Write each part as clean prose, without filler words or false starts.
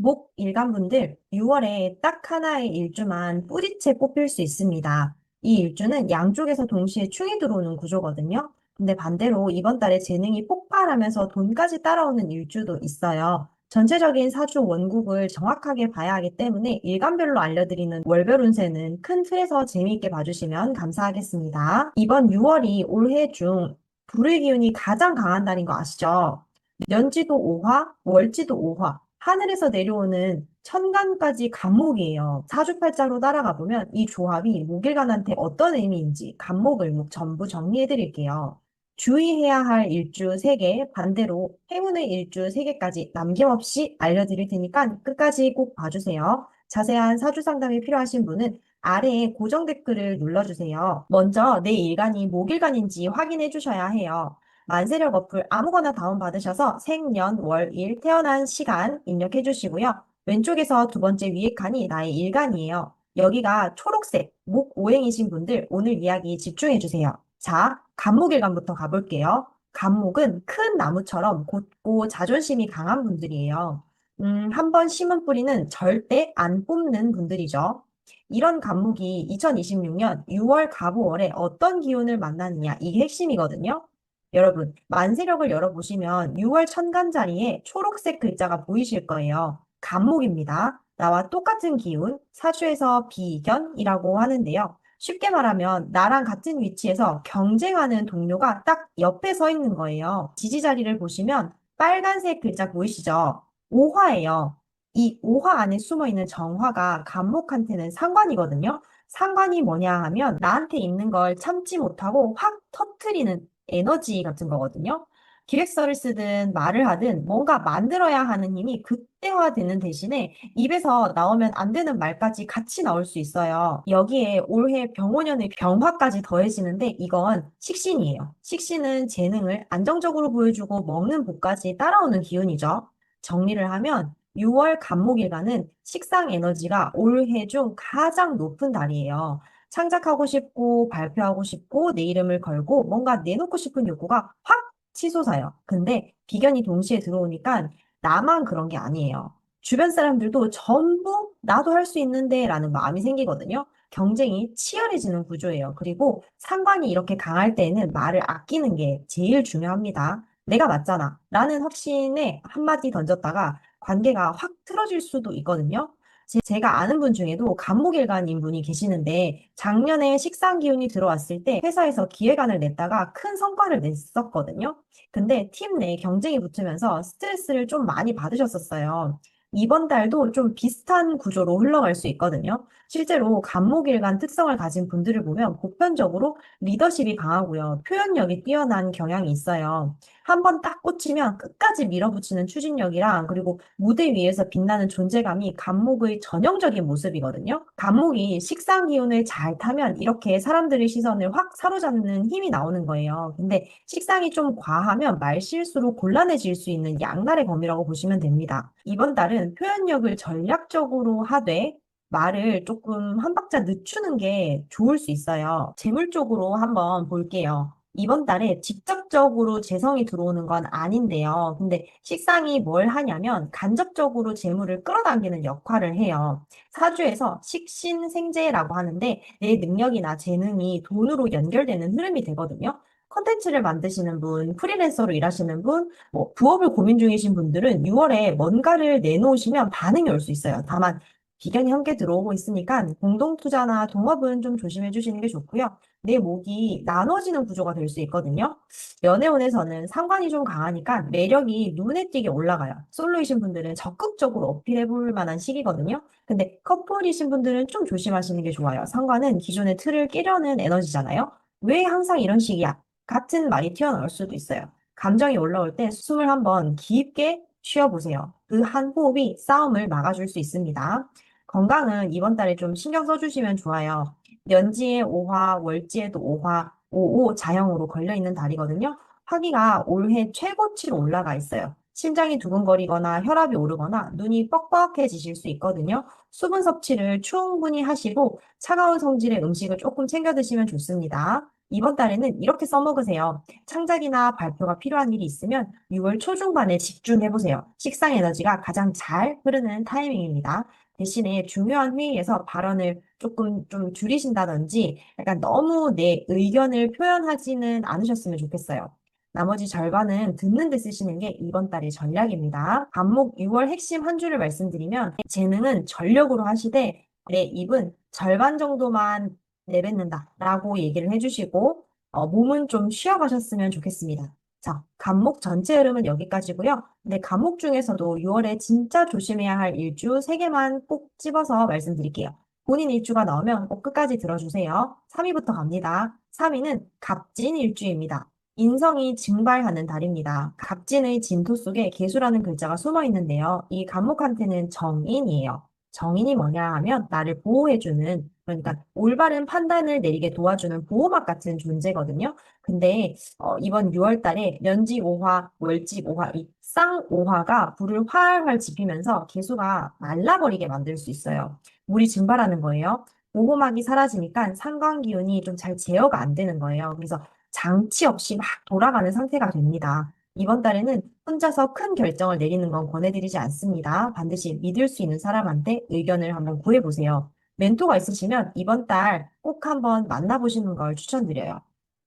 목 일간분들 6월에 딱 하나의 일주만 뿌리채 뽑힐 수 있습니다. 이 일주는 양쪽에서 동시에 충이 들어오는 구조거든요. 근데 반대로 이번 달에 재능이 폭발하면서 돈까지 따라오는 일주도 있어요. 전체적인 사주 원국을 정확하게 봐야 하기 때문에 일간별로 알려드리는 월별 운세는 큰 틀에서 재미있게 봐주시면 감사하겠습니다. 이번 6월이 올해 중 불의 기운이 가장 강한 달인 거 아시죠? 년지도 5화, 월지도 5화, 하늘에서 내려오는 천간까지 간목이에요. 사주팔자로 따라가 보면 이 조합이 목일간한테 어떤 의미인지 간목을목 전부 정리해 드릴게요. 주의해야 할 일주 3개, 반대로 행운의 일주 3개까지 남김없이 알려드릴 테니까 끝까지 꼭 봐주세요. 자세한 사주 상담이 필요하신 분은 아래에 고정 댓글을 눌러주세요. 먼저 내 일간이 목일간인지 확인해 주셔야 해요. 만세력 어플 아무거나 다운받으셔서 생, 년, 월, 일, 태어난 시간 입력해 주시고요. 왼쪽에서 두 번째 위에 칸이 나의 일간이에요. 여기가 초록색, 목 오행이신 분들 오늘 이야기 집중해 주세요. 자, 간목일간부터 가볼게요. 간목은 큰 나무처럼 곧고 자존심이 강한 분들이에요. 한 번 심은 뿌리는 절대 안 뽑는 분들이죠. 이런 간목이 2026년 6월 갑오월에 어떤 기운을 만나느냐, 이게 핵심이거든요. 여러분, 만세력을 열어보시면 6월 천간 자리에 초록색 글자가 보이실 거예요. 간목입니다. 나와 똑같은 기운, 사주에서 비견이라고 하는데요. 쉽게 말하면 나랑 같은 위치에서 경쟁하는 동료가 딱 옆에 서 있는 거예요. 지지 자리를 보시면 빨간색 글자 보이시죠? 오화예요. 이 오화 안에 숨어 있는 정화가 간목한테는 상관이거든요. 상관이 뭐냐 하면 나한테 있는 걸 참지 못하고 확 터트리는 에너지 같은 거거든요. 기획서를 쓰든 말을 하든 뭔가 만들어야 하는 힘이 극대화되는 대신에 입에서 나오면 안 되는 말까지 같이 나올 수 있어요. 여기에 올해 병오년의 병화까지 더해지는데 이건 식신이에요. 식신은 재능을 안정적으로 보여주고 먹는 복까지 따라오는 기운이죠. 정리를 하면 6월 간목일간은 식상 에너지가 올해 중 가장 높은 달이에요. 창작하고 싶고 발표하고 싶고 내 이름을 걸고 뭔가 내놓고 싶은 욕구가 확 치솟아요. 근데 비견이 동시에 들어오니까 나만 그런 게 아니에요. 주변 사람들도 전부 나도 할 수 있는데 라는 마음이 생기거든요. 경쟁이 치열해지는 구조예요. 그리고 상관이 이렇게 강할 때는 말을 아끼는 게 제일 중요합니다. 내가 맞잖아. 라는 확신에 한마디 던졌다가 관계가 확 틀어질 수도 있거든요. 제가 아는 분 중에도 간목일간인 분이 계시는데 작년에 식상 기운이 들어왔을 때 회사에서 기획안을 냈다가 큰 성과를 냈었거든요. 근데 팀 내 경쟁이 붙으면서 스트레스를 좀 많이 받으셨었어요. 이번 달도 좀 비슷한 구조로 흘러갈 수 있거든요. 실제로 간목일간 특성을 가진 분들을 보면 보편적으로 리더십이 강하고요. 표현력이 뛰어난 경향이 있어요. 한 번 딱 꽂히면 끝까지 밀어붙이는 추진력이랑 그리고 무대 위에서 빛나는 존재감이 간목의 전형적인 모습이거든요. 간목이 식상 기운을 잘 타면 이렇게 사람들의 시선을 확 사로잡는 힘이 나오는 거예요. 근데 식상이 좀 과하면 말실수로 곤란해질 수 있는 양날의 검이라고 보시면 됩니다. 이번 달은 표현력을 전략적으로 하되 말을 조금 한 박자 늦추는 게 좋을 수 있어요. 재물 쪽으로 한번 볼게요. 이번 달에 직접적으로 재성이 들어오는 건 아닌데요. 근데 식상이 뭘 하냐면 간접적으로 재물을 끌어당기는 역할을 해요. 사주에서 식신생재라고 하는데 내 능력이나 재능이 돈으로 연결되는 흐름이 되거든요. 컨텐츠를 만드시는 분, 프리랜서로 일하시는 분, 뭐 부업을 고민 중이신 분들은 6월에 뭔가를 내놓으시면 반응이 올 수 있어요. 다만 비견이 함께 들어오고 있으니까 공동 투자나 동업은 좀 조심해 주시는 게 좋고요. 내 목이 나눠지는 구조가 될 수 있거든요. 연애운에서는 상관이 좀 강하니까 매력이 눈에 띄게 올라가요. 솔로이신 분들은 적극적으로 어필해 볼 만한 시기거든요. 근데 커플이신 분들은 좀 조심하시는 게 좋아요. 상관은 기존의 틀을 깨려는 에너지잖아요. 왜 항상 이런 식이야? 같은 말이 튀어나올 수도 있어요. 감정이 올라올 때 숨을 한번 깊게 쉬어보세요. 그 한 호흡이 싸움을 막아줄 수 있습니다. 건강은 이번 달에 좀 신경 써주시면 좋아요. 년지에 5화, 월지에도 5화, 5오 자형으로 걸려있는 달이거든요. 화기가 올해 최고치로 올라가 있어요. 심장이 두근거리거나 혈압이 오르거나 눈이 뻑뻑해지실 수 있거든요. 수분 섭취를 충분히 하시고 차가운 성질의 음식을 조금 챙겨 드시면 좋습니다. 이번 달에는 이렇게 써먹으세요. 창작이나 발표가 필요한 일이 있으면 6월 초중반에 집중해보세요. 식상 에너지가 가장 잘 흐르는 타이밍입니다. 대신에 중요한 회의에서 발언을 조금 좀 줄이신다든지 약간 너무 내 의견을 표현하지는 않으셨으면 좋겠어요. 나머지 절반은 듣는 데 쓰시는 게 이번 달의 전략입니다. 반목 6월 핵심 한 줄을 말씀드리면 재능은 전력으로 하시되 내 입은 절반 정도만 내뱉는다라고 얘기를 해주시고 몸은 좀 쉬어가셨으면 좋겠습니다. 자, 간목 전체 흐름은 여기까지고요. 근데 간목 중에서도 6월에 진짜 조심해야 할 일주 3개만 꼭 집어서 말씀드릴게요. 본인 일주가 나오면 꼭 끝까지 들어주세요. 3위부터 갑니다. 3위는 갑진 일주입니다. 인성이 증발하는 달입니다. 갑진의 진토 속에 계수라는 글자가 숨어 있는데요. 이 간목한테는 정인이에요. 정인이 뭐냐 하면 나를 보호해주는, 그러니까 올바른 판단을 내리게 도와주는 보호막 같은 존재거든요. 근데 이번 6월 달에 년지 5화, 월지 5화, 이 쌍 5화가 불을 활활 지피면서 계수가 말라버리게 만들 수 있어요. 물이 증발하는 거예요. 보호막이 사라지니까 상관 기운이 좀 잘 제어가 안 되는 거예요. 그래서 장치 없이 막 돌아가는 상태가 됩니다. 이번 달에는 혼자서 큰 결정을 내리는 건 권해드리지 않습니다. 반드시 믿을 수 있는 사람한테 의견을 한번 구해보세요. 멘토가 있으시면 이번 달 꼭 한번 만나보시는 걸 추천드려요.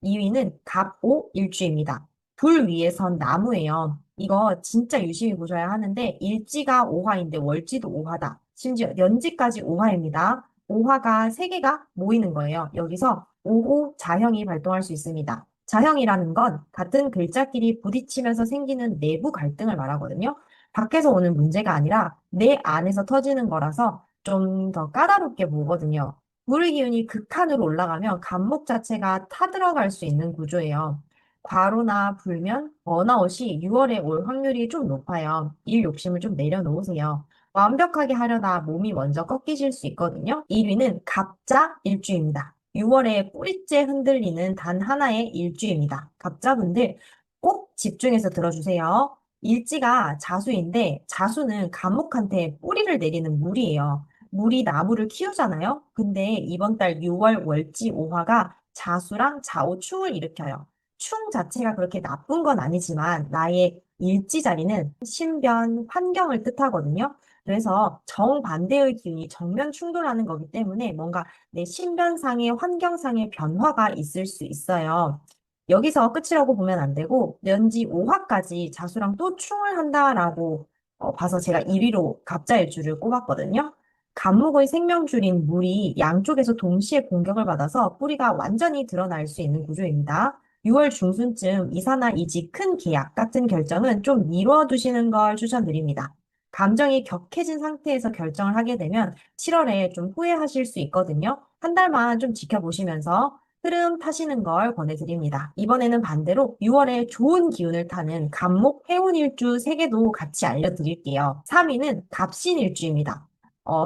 2위는 갑오 일주입니다. 불 위에 선 나무예요. 이거 진짜 유심히 보셔야 하는데 일지가 5화인데 월지도 5화다. 심지어 연지까지 5화입니다. 5화가 3개가 모이는 거예요. 여기서 5호 자형이 발동할 수 있습니다. 자형이라는 건 같은 글자끼리 부딪히면서 생기는 내부 갈등을 말하거든요. 밖에서 오는 문제가 아니라 내 안에서 터지는 거라서 좀 더 까다롭게 보거든요. 물의 기운이 극한으로 올라가면 간목 자체가 타들어갈 수 있는 구조예요. 과로나 불면, 번아웃이 6월에 올 확률이 좀 높아요. 일 욕심을 좀 내려놓으세요. 완벽하게 하려다 몸이 먼저 꺾이실 수 있거든요. 1위는 갑자 일주입니다. 6월에 뿌리째 흔들리는 단 하나의 일주입니다. 갑자분들 꼭 집중해서 들어주세요. 일지가 자수인데 자수는 감목한테 뿌리를 내리는 물이에요. 물이 나무를 키우잖아요. 근데 이번 달 6월 월지 5화가 자수랑 좌우충을 일으켜요. 충 자체가 그렇게 나쁜 건 아니지만 나의 일지 자리는 신변, 환경을 뜻하거든요. 그래서 정반대의 기운이 정면 충돌하는 거기 때문에 뭔가 내 신변상의 환경상의 변화가 있을 수 있어요. 여기서 끝이라고 보면 안 되고 연지 5화까지 자수랑 또 충을 한다라고 봐서 제가 1위로 갑자일주를 꼽았거든요. 간목의 생명줄인 물이 양쪽에서 동시에 공격을 받아서 뿌리가 완전히 드러날 수 있는 구조입니다. 6월 중순쯤 이사나 이직, 큰 계약 같은 결정은 좀 미뤄두시는 걸 추천드립니다. 감정이 격해진 상태에서 결정을 하게 되면 7월에 좀 후회하실 수 있거든요. 한 달만 좀 지켜보시면서 흐름 타시는 걸 권해드립니다. 이번에는 반대로 6월에 좋은 기운을 타는 갑목 해운일주 3개도 같이 알려드릴게요. 3위는 갑신일주입니다.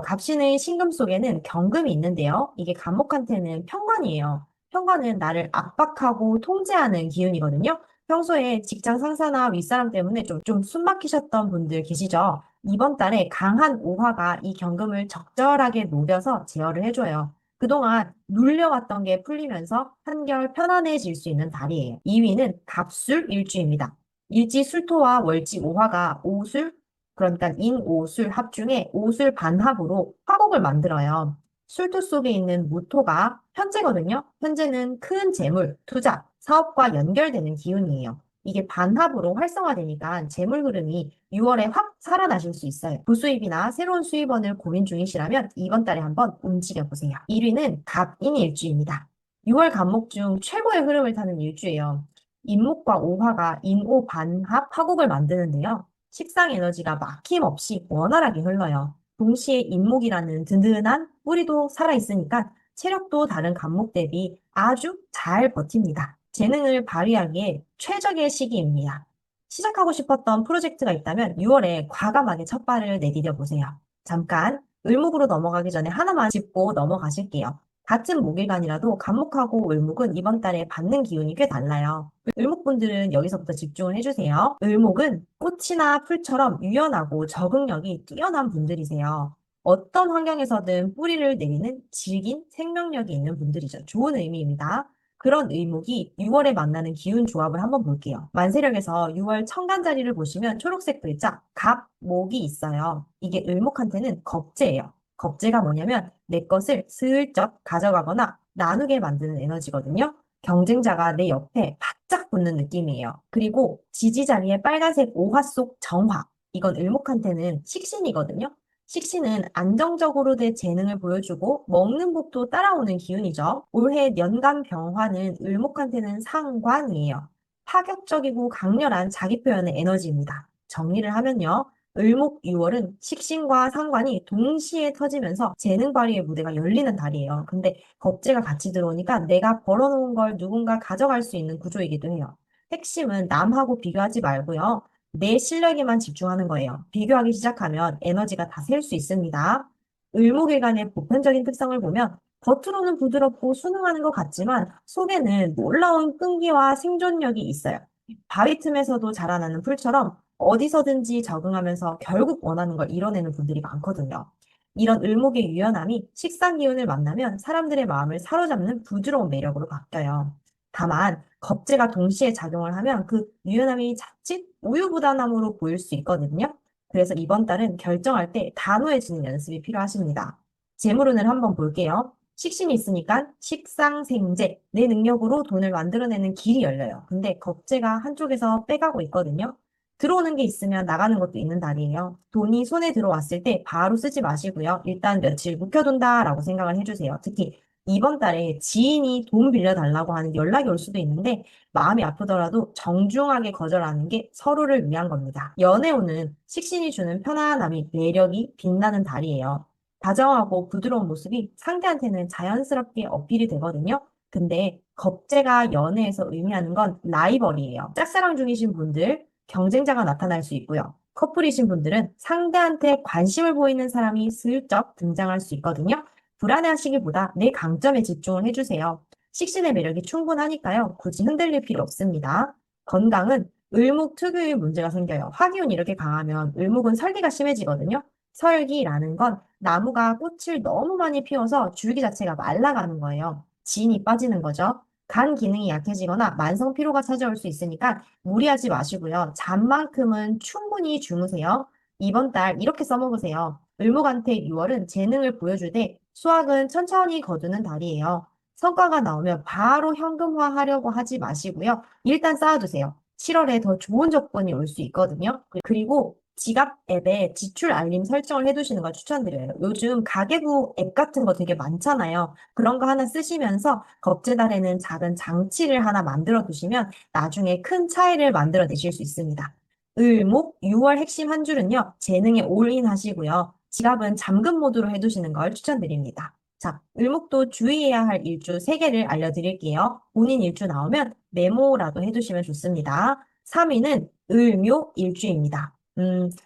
갑신의 신금 속에는 경금이 있는데요. 이게 갑목한테는 편관이에요. 편관은 나를 압박하고 통제하는 기운이거든요. 평소에 직장 상사나 윗사람 때문에 좀 숨막히셨던 분들 계시죠? 이번 달에 강한 오화가 이 경금을 적절하게 녹여서 제어를 해줘요. 그동안 눌려왔던 게 풀리면서 한결 편안해질 수 있는 달이에요. 2위는 갑술 일주입니다. 일지 술토와 월지 오화가 오술, 그러니까 인오술 합중에 오술 반합으로 화곡을 만들어요. 술토 속에 있는 무토가 현재거든요. 현재는 큰 재물, 투자, 사업과 연결되는 기운이에요. 이게 반합으로 활성화되니까 재물 흐름이 6월에 확 살아나실 수 있어요. 부수입이나 새로운 수입원을 고민 중이시라면 이번 달에 한번 움직여 보세요. 1위는 갑인 일주입니다. 6월 갑목 중 최고의 흐름을 타는 일주예요. 인목과 오화가 인오 반합 화곡을 만드는데요. 식상 에너지가 막힘없이 원활하게 흘러요. 동시에 인목이라는 든든한 뿌리도 살아있으니까 체력도 다른 갑목 대비 아주 잘 버팁니다. 재능을 발휘하기에 최적의 시기입니다. 시작하고 싶었던 프로젝트가 있다면 6월에 과감하게 첫 발을 내디뎌 보세요. 잠깐 을목으로 넘어가기 전에 하나만 짚고 넘어가실게요. 같은 목일간이라도 갑목하고 을목은 이번 달에 받는 기운이 꽤 달라요. 을목분들은 여기서부터 집중을 해주세요. 을목은 꽃이나 풀처럼 유연하고 적응력이 뛰어난 분들이세요. 어떤 환경에서든 뿌리를 내리는 질긴 생명력이 있는 분들이죠. 좋은 의미입니다. 그런 의목이 6월에 만나는 기운 조합을 한번 볼게요. 만세력에서 6월 천간자리를 보시면 초록색 글자 갑, 목이 있어요. 이게 을목한테는 겁재예요. 겁재가 뭐냐면 내 것을 슬쩍 가져가거나 나누게 만드는 에너지거든요. 경쟁자가 내 옆에 바짝 붙는 느낌이에요. 그리고 지지 자리에 빨간색 오화 속 정화. 이건 을목한테는 식신이거든요. 식신은 안정적으로 내 재능을 보여주고 먹는 법도 따라오는 기운이죠. 올해 연간 병화는 을목한테는 상관이에요. 파격적이고 강렬한 자기 표현의 에너지입니다. 정리를 하면요. 을목 6월은 식신과 상관이 동시에 터지면서 재능 발휘의 무대가 열리는 달이에요. 근데 겁재가 같이 들어오니까 내가 벌어놓은 걸 누군가 가져갈 수 있는 구조이기도 해요. 핵심은 남하고 비교하지 말고요. 내 실력에만 집중하는 거예요. 비교하기 시작하면 에너지가 다 셀 수 있습니다. 을목일간의 보편적인 특성을 보면 겉으로는 부드럽고 순응하는 것 같지만 속에는 놀라운 끈기와 생존력이 있어요. 바위 틈에서도 자라나는 풀처럼 어디서든지 적응하면서 결국 원하는 걸 이뤄내는 분들이 많거든요. 이런 을목의 유연함이 식상 기운을 만나면 사람들의 마음을 사로잡는 부드러운 매력으로 바뀌어요. 다만 겁재가 동시에 작용을 하면 그 유연함이 자칫 우유부단함으로 보일 수 있거든요. 그래서 이번 달은 결정할 때 단호해지는 연습이 필요하십니다. 재물운을 한번 볼게요. 식신이 있으니까 식상생재, 내 능력으로 돈을 만들어내는 길이 열려요. 근데 겁재가 한쪽에서 빼가고 있거든요. 들어오는 게 있으면 나가는 것도 있는 달이에요. 돈이 손에 들어왔을 때 바로 쓰지 마시고요. 일단 며칠 묵혀둔다라고 생각을 해주세요. 특히 이번 달에 지인이 돈 빌려달라고 하는 연락이 올 수도 있는데 마음이 아프더라도 정중하게 거절하는 게 서로를 위한 겁니다. 연애운은 식신이 주는 편안함이 매력이 빛나는 달이에요. 다정하고 부드러운 모습이 상대한테는 자연스럽게 어필이 되거든요. 근데 겁재가 연애에서 의미하는 건 라이벌이에요. 짝사랑 중이신 분들, 경쟁자가 나타날 수 있고요. 커플이신 분들은 상대한테 관심을 보이는 사람이 슬쩍 등장할 수 있거든요. 불안해하시기보다 내 강점에 집중을 해주세요. 식신의 매력이 충분하니까요. 굳이 흔들릴 필요 없습니다. 건강은 을목 특유의 문제가 생겨요. 화기운이 이렇게 강하면 을목은 설기가 심해지거든요. 설기라는 건 나무가 꽃을 너무 많이 피워서 줄기 자체가 말라가는 거예요. 진이 빠지는 거죠. 간 기능이 약해지거나 만성 피로가 찾아올 수 있으니까 무리하지 마시고요. 잠만큼은 충분히 주무세요. 이번 달 이렇게 써먹으세요. 을목한테 6월은 재능을 보여주되 수학은 천천히 거두는 달이에요. 성과가 나오면 바로 현금화하려고 하지 마시고요. 일단 쌓아두세요. 7월에 더 좋은 조건이 올 수 있거든요. 그리고 지갑 앱에 지출 알림 설정을 해두시는 걸 추천드려요. 요즘 가계부 앱 같은 거 되게 많잖아요. 그런 거 하나 쓰시면서 겁재달에는 작은 장치를 하나 만들어 두시면 나중에 큰 차이를 만들어 내실 수 있습니다. 을목 6월 핵심 한 줄은요. 재능에 올인 하시고요. 지갑은 잠금 모드로 해두시는 걸 추천드립니다. 자, 을목도 주의해야 할 일주 3개를 알려드릴게요. 본인 일주 나오면 메모라도 해두시면 좋습니다. 3위는 을묘 일주입니다.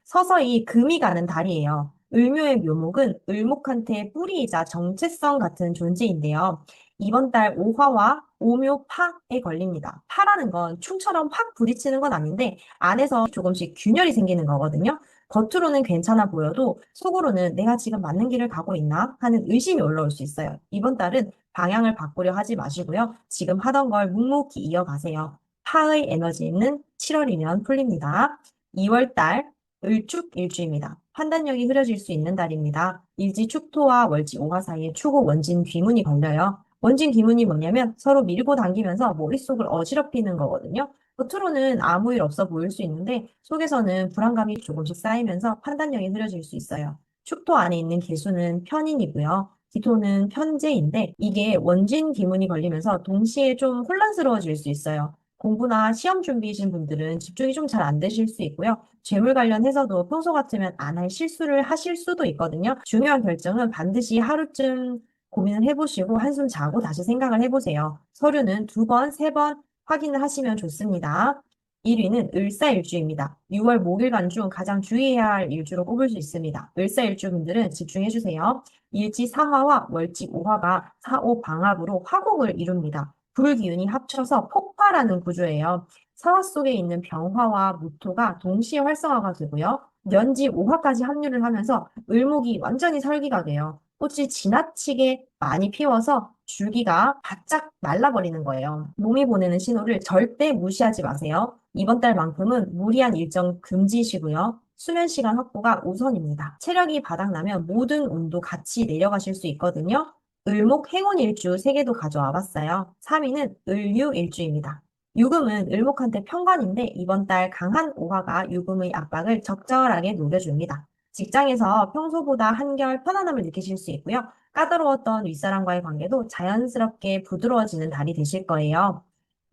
서서히 금이 가는 달이에요. 을묘의 묘목은 을목한테 뿌리이자 정체성 같은 존재인데요. 이번 달 오화와 오묘파에 걸립니다. 파라는 건 충처럼 확 부딪히는 건 아닌데 안에서 조금씩 균열이 생기는 거거든요. 겉으로는 괜찮아 보여도 속으로는 내가 지금 맞는 길을 가고 있나 하는 의심이 올라올 수 있어요. 이번 달은 방향을 바꾸려 하지 마시고요. 지금 하던 걸 묵묵히 이어가세요. 파의 에너지는 7월이면 풀립니다. 2월 달 을축 일주입니다. 판단력이 흐려질 수 있는 달입니다. 일지 축토와 월지 오화 사이에 축우 원진 귀문이 걸려요. 원진 귀문이 뭐냐면 서로 밀고 당기면서 머릿속을 어지럽히는 거거든요. 겉으로는 아무 일 없어 보일 수 있는데 속에서는 불안감이 조금씩 쌓이면서 판단력이 흐려질 수 있어요. 축토 안에 있는 개수는 편인이고요. 기토는 편재인데 이게 원진 기문이 걸리면서 동시에 좀 혼란스러워질 수 있어요. 공부나 시험 준비이신 분들은 집중이 좀 잘 안 되실 수 있고요. 재물 관련해서도 평소 같으면 안 할 실수를 하실 수도 있거든요. 중요한 결정은 반드시 하루쯤 고민을 해보시고 한숨 자고 다시 생각을 해보세요. 서류는 2번, 3번 확인을 하시면 좋습니다. 1위는 을사일주입니다. 6월 목일간 중 가장 주의해야 할 일주로 꼽을 수 있습니다. 을사일주분들은 집중해주세요. 일지 사화와 월지 오화가 사오 방합으로 화곡을 이룹니다. 불기운이 합쳐서 폭발하는 구조예요. 사화 속에 있는 병화와 무토가 동시에 활성화가 되고요. 년지 오화까지 합류를 하면서 을목이 완전히 설기가 돼요. 꽃이 지나치게 많이 피워서 줄기가 바짝 말라버리는 거예요. 몸이 보내는 신호를 절대 무시하지 마세요. 이번 달만큼은 무리한 일정 금지시고요. 수면 시간 확보가 우선입니다. 체력이 바닥나면 모든 운도 같이 내려가실 수 있거든요. 을목 행운 일주 3개도 가져와 봤어요. 3위는 을유 일주입니다. 유금은 을목한테 편관인데 이번 달 강한 오화가 유금의 압박을 적절하게 녹여줍니다. 직장에서 평소보다 한결 편안함을 느끼실 수 있고요. 까다로웠던 윗사람과의 관계도 자연스럽게 부드러워지는 달이 되실 거예요.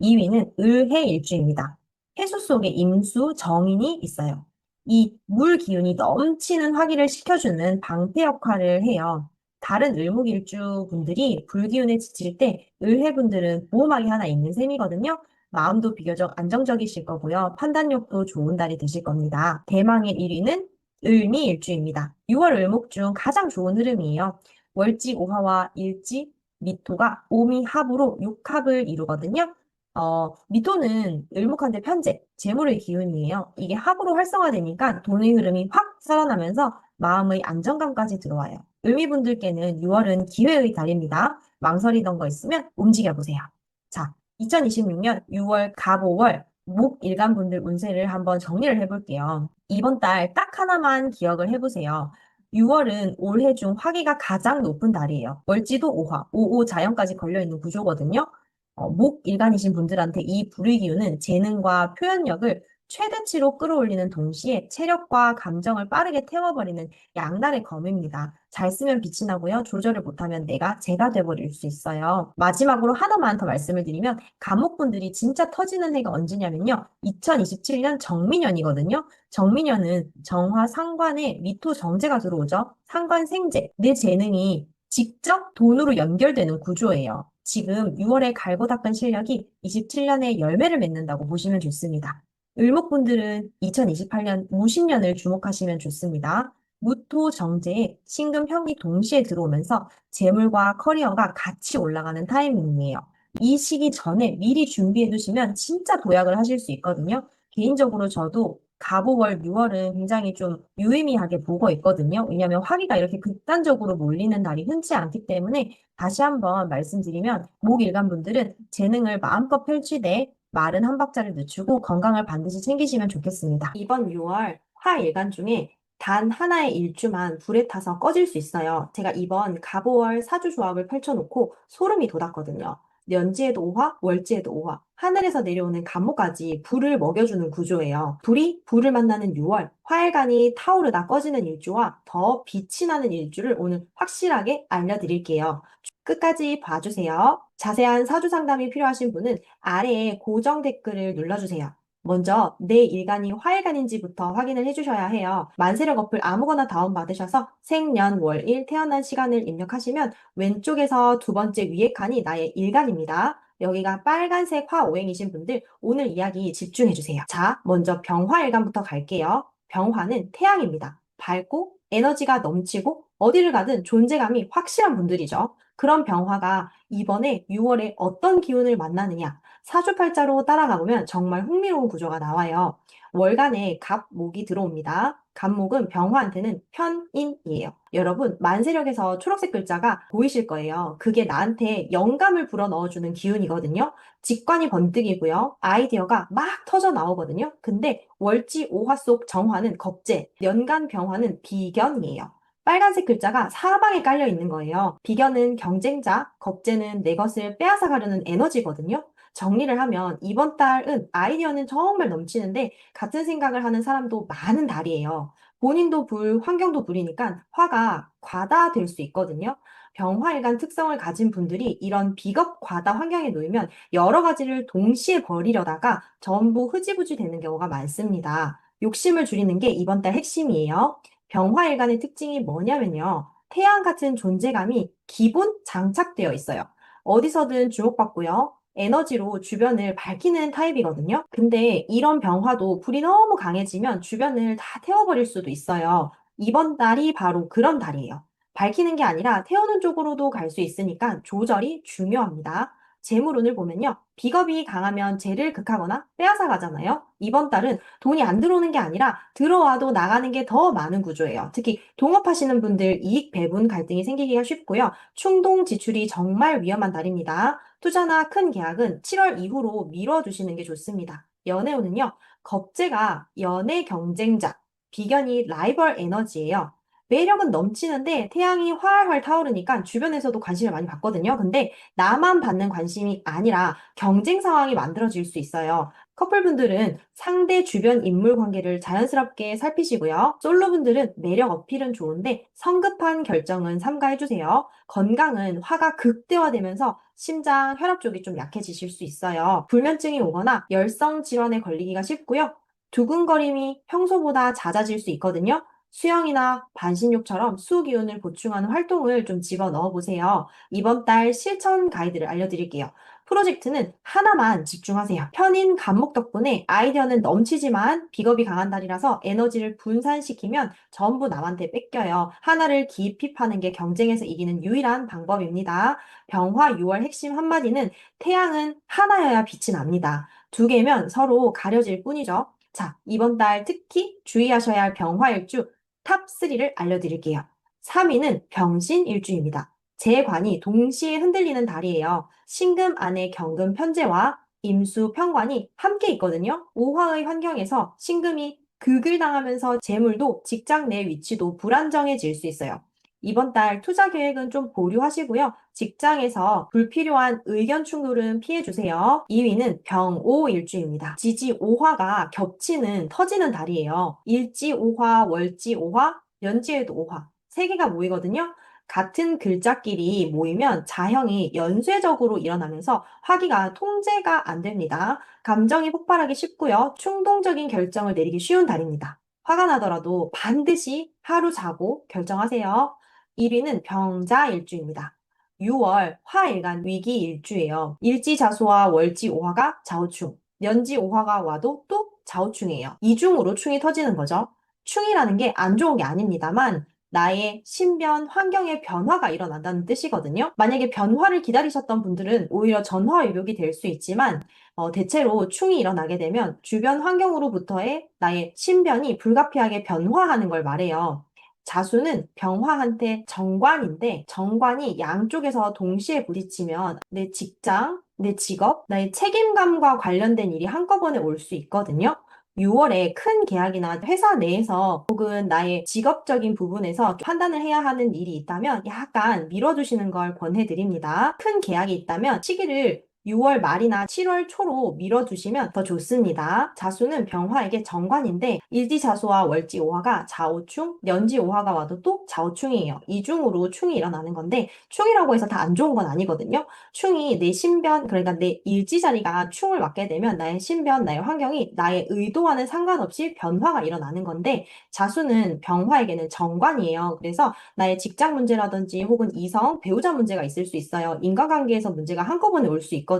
2위는 을해 일주입니다. 해수 속에 임수, 정인이 있어요. 이 물 기운이 넘치는 화기를 식혀주는 방패 역할을 해요. 다른 을목일주 분들이 불기운에 지칠 때 을해 분들은 보호막이 하나 있는 셈이거든요. 마음도 비교적 안정적이실 거고요. 판단력도 좋은 달이 되실 겁니다. 대망의 1위는 을미 일주입니다. 6월 을목 중 가장 좋은 흐름이에요. 월지 오화와 일지 미토가 오미 합으로 육합을 이루거든요. 미토는 을목한테 편재, 재물의 기운이에요. 이게 합으로 활성화되니까 돈의 흐름이 확 살아나면서 마음의 안정감까지 들어와요. 을미분들께는 6월은 기회의 달입니다. 망설이던 거 있으면 움직여보세요. 자, 2026년 6월 갑오월 목 일간분들 운세를 한번 정리를 해볼게요. 이번 달 딱 하나만 기억을 해보세요. 6월은 올해 중 화기가 가장 높은 달이에요. 월지도 5화, 5오 자연까지 걸려있는 구조거든요. 목 일간이신 분들한테 이 불의 기운은 재능과 표현력을 최대치로 끌어올리는 동시에 체력과 감정을 빠르게 태워버리는 양날의 검입니다. 잘 쓰면 빛이 나고요. 조절을 못하면 내가 제가 돼버릴 수 있어요. 마지막으로 하나만 더 말씀을 드리면 감옥분들이 진짜 터지는 해가 언제냐면요. 2027년 정민년이거든요. 정민년은 정화 상관에 미토 정제가 들어오죠. 상관 생재, 내 재능이 직접 돈으로 연결되는 구조예요. 지금 6월에 갈고 닦은 실력이 27년에 열매를 맺는다고 보시면 좋습니다. 을목분들은 2028년 무신년을 주목하시면 좋습니다. 무토 정제에 신금 형이 동시에 들어오면서 재물과 커리어가 같이 올라가는 타이밍이에요. 이 시기 전에 미리 준비해 두시면 진짜 도약을 하실 수 있거든요. 개인적으로 저도 갑오월 6월은 굉장히 좀 유의미하게 보고 있거든요. 왜냐하면 화기가 이렇게 극단적으로 몰리는 달이 흔치 않기 때문에 다시 한번 말씀드리면 목일간 분들은 재능을 마음껏 펼치되 마른 한 박자를 늦추고 건강을 반드시 챙기시면 좋겠습니다. 이번 6월 화일간 중에 단 하나의 일주만 불에 타서 꺼질 수 있어요. 제가 이번 갑오월 사주 조합을 펼쳐놓고 소름이 돋았거든요. 년지에도 오화, 월지에도 오화, 하늘에서 내려오는 간목까지 불을 먹여주는 구조예요. 불이 불을 만나는 6월, 화일간이 타오르다 꺼지는 일주와 더 빛이 나는 일주를 오늘 확실하게 알려드릴게요. 끝까지 봐주세요. 자세한 사주 상담이 필요하신 분은 아래에 고정 댓글을 눌러주세요. 먼저 내 일간이 화일간인지부터 확인을 해주셔야 해요. 만세력 어플 아무거나 다운받으셔서 생년 월일 태어난 시간을 입력하시면 왼쪽에서 두 번째 위에 칸이 나의 일간입니다. 여기가 빨간색 화오행이신 분들 오늘 이야기 집중해주세요. 자, 먼저 병화일간부터 갈게요. 병화는 태양입니다. 밝고 에너지가 넘치고 어디를 가든 존재감이 확실한 분들이죠. 그런 병화가 이번에 6월에 어떤 기운을 만나느냐 사주팔자로 따라가 보면 정말 흥미로운 구조가 나와요. 월간에 갑목이 들어옵니다. 갑목은 병화한테는 편인이에요. 여러분, 만세력에서 초록색 글자가 보이실 거예요. 그게 나한테 영감을 불어 넣어주는 기운이거든요. 직관이 번뜩이고요. 아이디어가 막 터져 나오거든요. 근데 월지 오화 속 정화는 겁재, 연간 병화는 비견이에요. 빨간색 글자가 사방에 깔려 있는 거예요. 비견은 경쟁자, 겁재는 내 것을 빼앗아 가려는 에너지거든요. 정리를 하면 이번 달은 아이디어는 정말 넘치는데 같은 생각을 하는 사람도 많은 달이에요. 본인도 불, 환경도 불이니까 화가 과다될 수 있거든요. 병화일간 특성을 가진 분들이 이런 비겁 과다 환경에 놓이면 여러 가지를 동시에 벌이려다가 전부 흐지부지 되는 경우가 많습니다. 욕심을 줄이는 게 이번 달 핵심이에요. 병화일간의 특징이 뭐냐면요. 태양 같은 존재감이 기본 장착되어 있어요. 어디서든 주목받고요. 에너지로 주변을 밝히는 타입이거든요. 근데 이런 병화도 불이 너무 강해지면 주변을 다 태워버릴 수도 있어요. 이번 달이 바로 그런 달이에요. 밝히는 게 아니라 태우는 쪽으로도 갈 수 있으니까 조절이 중요합니다. 재물운을 보면요. 비겁이 강하면 재를 극하거나 빼앗아 가잖아요. 이번 달은 돈이 안 들어오는 게 아니라 들어와도 나가는 게 더 많은 구조예요. 특히 동업하시는 분들 이익 배분 갈등이 생기기가 쉽고요. 충동 지출이 정말 위험한 달입니다. 투자나 큰 계약은 7월 이후로 미뤄두시는 게 좋습니다. 연애운은요. 겁재가 연애 경쟁자, 비견이 라이벌 에너지예요. 매력은 넘치는데 태양이 활활 타오르니까 주변에서도 관심을 많이 받거든요. 근데 나만 받는 관심이 아니라 경쟁 상황이 만들어질 수 있어요. 커플분들은 상대 주변 인물 관계를 자연스럽게 살피시고요. 솔로분들은 매력 어필은 좋은데 성급한 결정은 삼가해주세요. 건강은 화가 극대화되면서 심장, 혈압 쪽이 좀 약해지실 수 있어요. 불면증이 오거나 열성 질환에 걸리기가 쉽고요. 두근거림이 평소보다 잦아질 수 있거든요. 수영이나 반신욕처럼 수기운을 보충하는 활동을 좀 집어넣어 보세요. 이번 달 실천 가이드를 알려드릴게요. 프로젝트는 하나만 집중하세요. 편인 감목 덕분에 아이디어는 넘치지만 비겁이 강한 달이라서 에너지를 분산시키면 전부 남한테 뺏겨요. 하나를 깊이 파는 게 경쟁에서 이기는 유일한 방법입니다. 병화 6월 핵심 한마디는 태양은 하나여야 빛이 납니다. 두 개면 서로 가려질 뿐이죠. 자, 이번 달 특히 주의하셔야 할 병화일주 탑3를 알려드릴게요. 3위는 병신일주입니다. 재관이 동시에 흔들리는 달이에요. 신금 안에 경금 편제와 임수 편관이 함께 있거든요. 오화의 환경에서 신금이 극을 당하면서 재물도 직장 내 위치도 불안정해질 수 있어요. 이번 달 투자 계획은 좀 보류하시고요. 직장에서 불필요한 의견 충돌은 피해주세요. 2위는 병오일주입니다. 지지오화가 겹치는 터지는 달이에요. 일지오화, 월지오화, 연지에도 오화. 세 개가 모이거든요. 같은 글자끼리 모이면 자형이 연쇄적으로 일어나면서 화기가 통제가 안 됩니다. 감정이 폭발하기 쉽고요. 충동적인 결정을 내리기 쉬운 달입니다. 화가 나더라도 반드시 하루 자고 결정하세요. 1위는 병자일주입니다. 6월 화일간 위기일주예요. 일지자수와 월지오화가 좌우충, 연지오화가 와도 또 좌우충이에요. 이중으로 충이 터지는 거죠. 충이라는 게 안 좋은 게 아닙니다만 나의 신변, 환경의 변화가 일어난다는 뜻이거든요. 만약에 변화를 기다리셨던 분들은 오히려 전화위복이 될 수 있지만 대체로 충이 일어나게 되면 주변 환경으로부터의 나의 신변이 불가피하게 변화하는 걸 말해요. 자수는 병화한테 정관인데 정관이 양쪽에서 동시에 부딪히면 내 직장, 내 직업, 나의 책임감과 관련된 일이 한꺼번에 올 수 있거든요. 6월에 큰 계약이나 회사 내에서 혹은 나의 직업적인 부분에서 판단을 해야 하는 일이 있다면 약간 미뤄두시는 걸 권해드립니다. 큰 계약이 있다면 시기를 6월 말이나 7월 초로 미뤄두시면 더 좋습니다. 자수는 병화에게 정관인데 일지자수와 월지오화가 좌우충, 연지오화가 와도 또 좌우충이에요. 이중으로 충이 일어나는 건데 충이라고 해서 다 안 좋은 건 아니거든요. 충이 내 신변, 그러니까 내 일지 자리가 충을 맞게 되면 나의 신변, 나의 환경이 나의 의도와는 상관없이 변화가 일어나는 건데 자수는 병화에게는 정관이에요. 그래서 나의 직장 문제라든지 혹은 이성, 배우자 문제가 있을 수 있어요. 인간관계에서 문제가 한꺼번에 올 수 있거든요.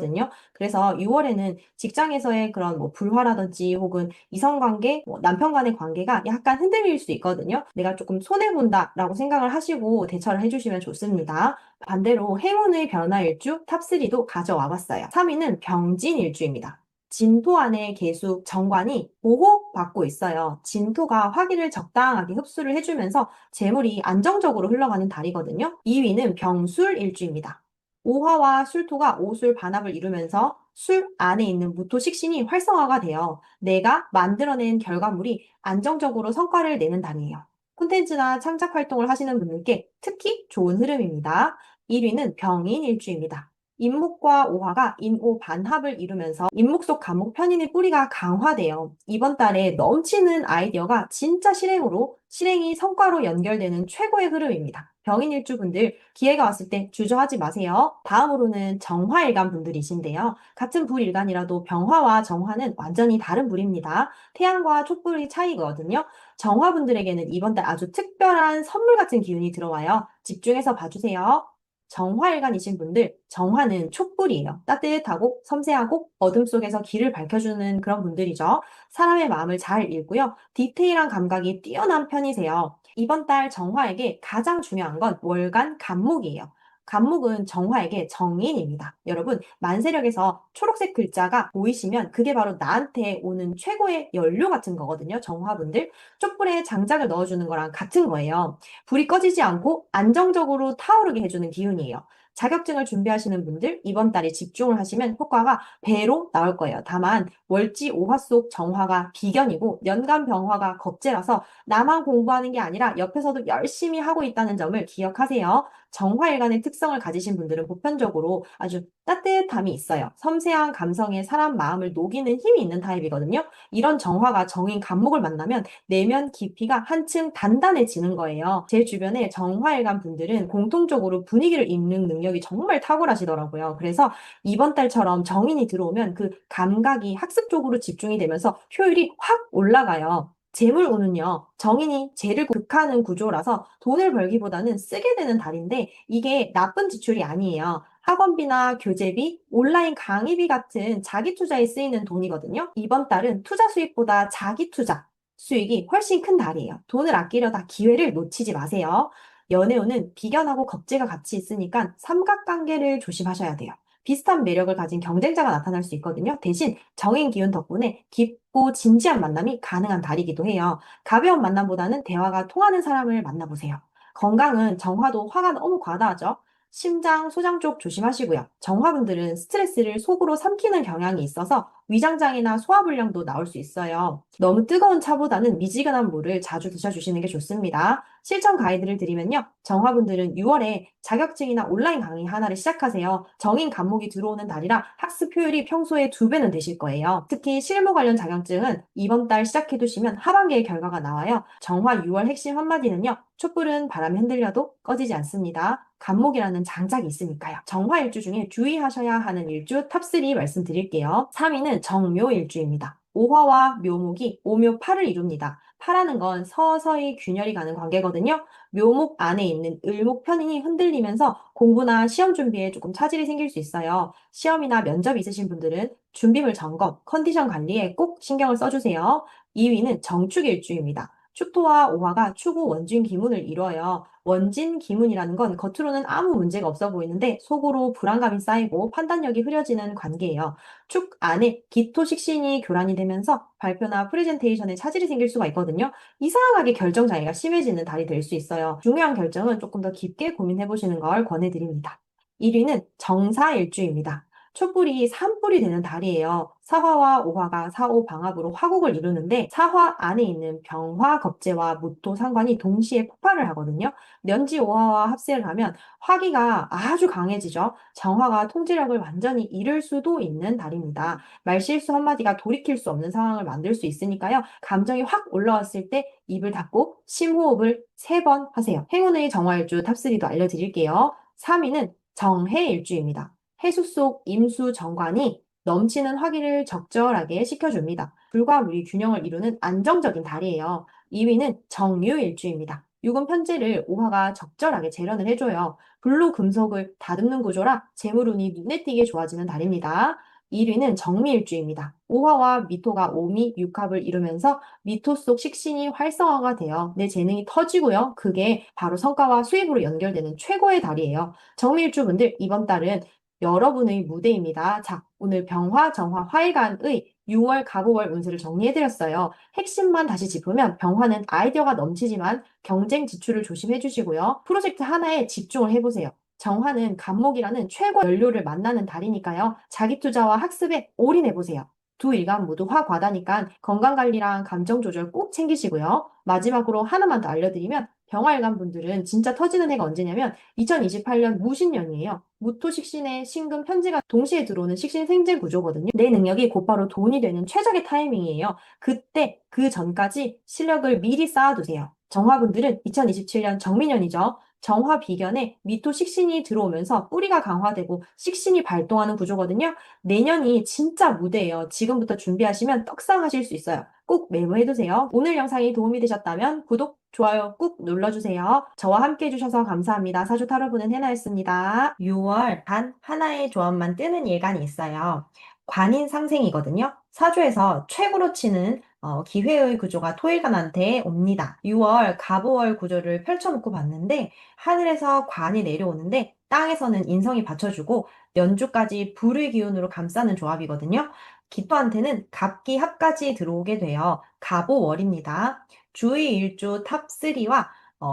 그래서 6월에는 직장에서의 그런 뭐 불화라든지 혹은 이성관계, 남편 간의 관계가 약간 흔들릴 수 있거든요. 내가 조금 손해본다라고 생각을 하시고 대처를 해주시면 좋습니다. 반대로 행운의 변화일주 탑3도 가져와 봤어요. 3위는 병진일주입니다. 진토 안에 계속 정관이 보호받고 있어요. 진토가 화기를 적당하게 흡수를 해주면서 재물이 안정적으로 흘러가는 달이거든요. 2위는 병술일주입니다. 오화와 술토가 오술 반합을 이루면서 술 안에 있는 무토식신이 활성화가 돼요. 내가 만들어낸 결과물이 안정적으로 성과를 내는 달이에요. 콘텐츠나 창작 활동을 하시는 분들께 특히 좋은 흐름입니다. 1위는 병인일주입니다. 인목과 오화가 인오 반합을 이루면서 인목 속 간목 편인의 뿌리가 강화돼요. 이번 달에 넘치는 아이디어가 진짜 실행으로 실행이 성과로 연결되는 최고의 흐름입니다. 병인일주 분들 기회가 왔을 때 주저하지 마세요. 다음으로는 정화일간 분들이신데요. 같은 불일간이라도 병화와 정화는 완전히 다른 불입니다. 태양과 촛불의 차이거든요. 정화분들에게는 이번 달 아주 특별한 선물 같은 기운이 들어와요. 집중해서 봐주세요. 정화일간이신 분들, 정화는 촛불이에요. 따뜻하고 섬세하고 어둠 속에서 길을 밝혀주는 그런 분들이죠. 사람의 마음을 잘 읽고요. 디테일한 감각이 뛰어난 편이세요. 이번 달 정화에게 가장 중요한 건 월간 간목이에요. 간목은 정화에게 정인입니다. 여러분, 만세력에서 초록색 글자가 보이시면 그게 바로 나한테 오는 최고의 연료 같은 거거든요. 정화분들. 촛불에 장작을 넣어주는 거랑 같은 거예요. 불이 꺼지지 않고 안정적으로 타오르게 해주는 기운이에요. 자격증을 준비하시는 분들 이번 달에 집중을 하시면 효과가 배로 나올 거예요. 다만 월지 오화 속 정화가 비견이고 연간 병화가 겁재라서 나만 공부하는 게 아니라 옆에서도 열심히 하고 있다는 점을 기억하세요. 정화일관의 특성을 가지신 분들은 보편적으로 아주 따뜻함이 있어요. 섬세한 감성에 사람 마음을 녹이는 힘이 있는 타입이거든요. 이런 정화가 정인 간목을 만나면 내면 깊이가 한층 단단해지는 거예요. 제 주변에 정화일관 분들은 공통적으로 분위기를 읽는 능력이 정말 탁월하시더라고요. 그래서 이번 달처럼 정인이 들어오면 그 감각이 학습 쪽으로 집중이 되면서 효율이 확 올라가요. 재물운은요, 정인이 재를 극하는 구조라서 돈을 벌기보다는 쓰게 되는 달인데 이게 나쁜 지출이 아니에요. 학원비나 교재비, 온라인 강의비 같은 자기 투자에 쓰이는 돈이거든요. 이번 달은 투자 수익보다 자기 투자 수익이 훨씬 큰 달이에요. 돈을 아끼려다 기회를 놓치지 마세요. 연애운은 비견하고 겁재가 같이 있으니까 삼각관계를 조심하셔야 돼요. 비슷한 매력을 가진 경쟁자가 나타날 수 있거든요. 대신 정인 기운 덕분에 깊고 진지한 만남이 가능한 달이기도 해요. 가벼운 만남보다는 대화가 통하는 사람을 만나보세요. 건강은 정화도 화가 너무 과다하죠. 심장, 소장 쪽 조심하시고요. 정화분들은 스트레스를 속으로 삼키는 경향이 있어서 위장장애나 소화불량도 나올 수 있어요. 너무 뜨거운 차보다는 미지근한 물을 자주 드셔주시는 게 좋습니다. 실천 가이드를 드리면요. 정화분들은 6월에 자격증이나 온라인 강의 하나를 시작하세요. 정인 간목이 들어오는 달이라 학습 효율이 평소에 2배는 되실 거예요. 특히 실무 관련 자격증은 이번 달 시작해두시면 하반기에 결과가 나와요. 정화 6월 핵심 한마디는요. 촛불은 바람에 흔들려도 꺼지지 않습니다. 간목이라는 장작이 있으니까요. 정화 일주 중에 주의하셔야 하는 일주 탑3 말씀드릴게요. 3위는 정묘 일주입니다. 오화와 묘목이 오묘팔을 이룹니다. 파라는 건 서서히 균열이 가는 관계거든요. 묘목 안에 있는 을목 편인이 흔들리면서 공부나 시험 준비에 조금 차질이 생길 수 있어요. 시험이나 면접이 있으신 분들은 준비물 점검, 컨디션 관리에 꼭 신경을 써주세요. 2위는 정축일주입니다. 축토와 오화가 추구 원진 기문을 이뤄요. 원진 기문이라는 건 겉으로는 아무 문제가 없어 보이는데 속으로 불안감이 쌓이고 판단력이 흐려지는 관계예요. 축 안에 기토 식신이 교란이 되면서 발표나 프레젠테이션에 차질이 생길 수가 있거든요. 이상하게 결정 장애가 심해지는 달이 될 수 있어요. 중요한 결정은 조금 더 깊게 고민해 보시는 걸 권해드립니다. 1위는 정사일주입니다. 촛불이 산불이 되는 달이에요. 사화와 오화가 사오 방합으로 화국을 이루는데 사화 안에 있는 병화, 겁재와 무토, 상관이 동시에 폭발을 하거든요. 년지 오화와 합세를 하면 화기가 아주 강해지죠. 정화가 통제력을 완전히 잃을 수도 있는 달입니다. 말실수 한마디가 돌이킬 수 없는 상황을 만들 수 있으니까요. 감정이 확 올라왔을 때 입을 닫고 심호흡을 3번 하세요. 행운의 정화일주 탑3도 알려드릴게요. 3위는 정해일주입니다. 해수 속 임수 정관이 넘치는 화기를 적절하게 식혀줍니다. 불과 물이 균형을 이루는 안정적인 달이에요. 2위는 정유일주입니다. 육은 편제를 오화가 적절하게 재련을 해줘요. 불로 금속을 다듬는 구조라 재물운이 눈에 띄게 좋아지는 달입니다. 1위는 정미일주입니다. 오화와 미토가 오미, 육합을 이루면서 미토 속 식신이 활성화가 되어 내 재능이 터지고요. 그게 바로 성과와 수입으로 연결되는 최고의 달이에요. 정미일주분들 이번 달은 여러분의 무대입니다. 자, 오늘 병화, 정화, 화일간의 6월 가보월 운세를 정리해드렸어요. 핵심만 다시 짚으면 병화는 아이디어가 넘치지만 경쟁 지출을 조심해 주시고요. 프로젝트 하나에 집중을 해보세요. 정화는 간목이라는 최고 연료를 만나는 달이니까요. 자기 투자와 학습에 올인해보세요. 두 일간 모두 화과다니까 건강관리랑 감정 조절 꼭 챙기시고요. 마지막으로 하나만 더 알려드리면 병화일간 분들은 진짜 터지는 해가 언제냐면 2028년 무신년이에요. 무토식신의 신금 편지가 동시에 들어오는 식신 생재 구조거든요. 내 능력이 곧바로 돈이 되는 최적의 타이밍이에요. 그때 그 전까지 실력을 미리 쌓아두세요. 정화분들은 2027년 정미년이죠. 정화 비견에 미토 식신이 들어오면서 뿌리가 강화되고 식신이 발동하는 구조거든요. 내년이 진짜 무대예요. 지금부터 준비하시면 떡상하실 수 있어요. 꼭 메모해두세요. 오늘 영상이 도움이 되셨다면 구독, 좋아요 꾹 눌러주세요. 저와 함께 해주셔서 감사합니다. 사주 타로 보는 해나였습니다. 6월 단 하나의 조합만 뜨는 일간이 있어요. 관인 상생이거든요. 사주에서 최고로 치는 기회의 구조가 토일관한테 옵니다. 6월 갑오월 구조를 펼쳐놓고 봤는데 하늘에서 관이 내려오는데 땅에서는 인성이 받쳐주고 연주까지 불의 기운으로 감싸는 조합이거든요. 기토한테는 갑기 합까지 들어오게 되어 갑오월입니다. 주의 일주 탑3와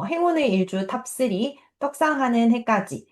행운의 일주 탑3, 떡상하는 해까지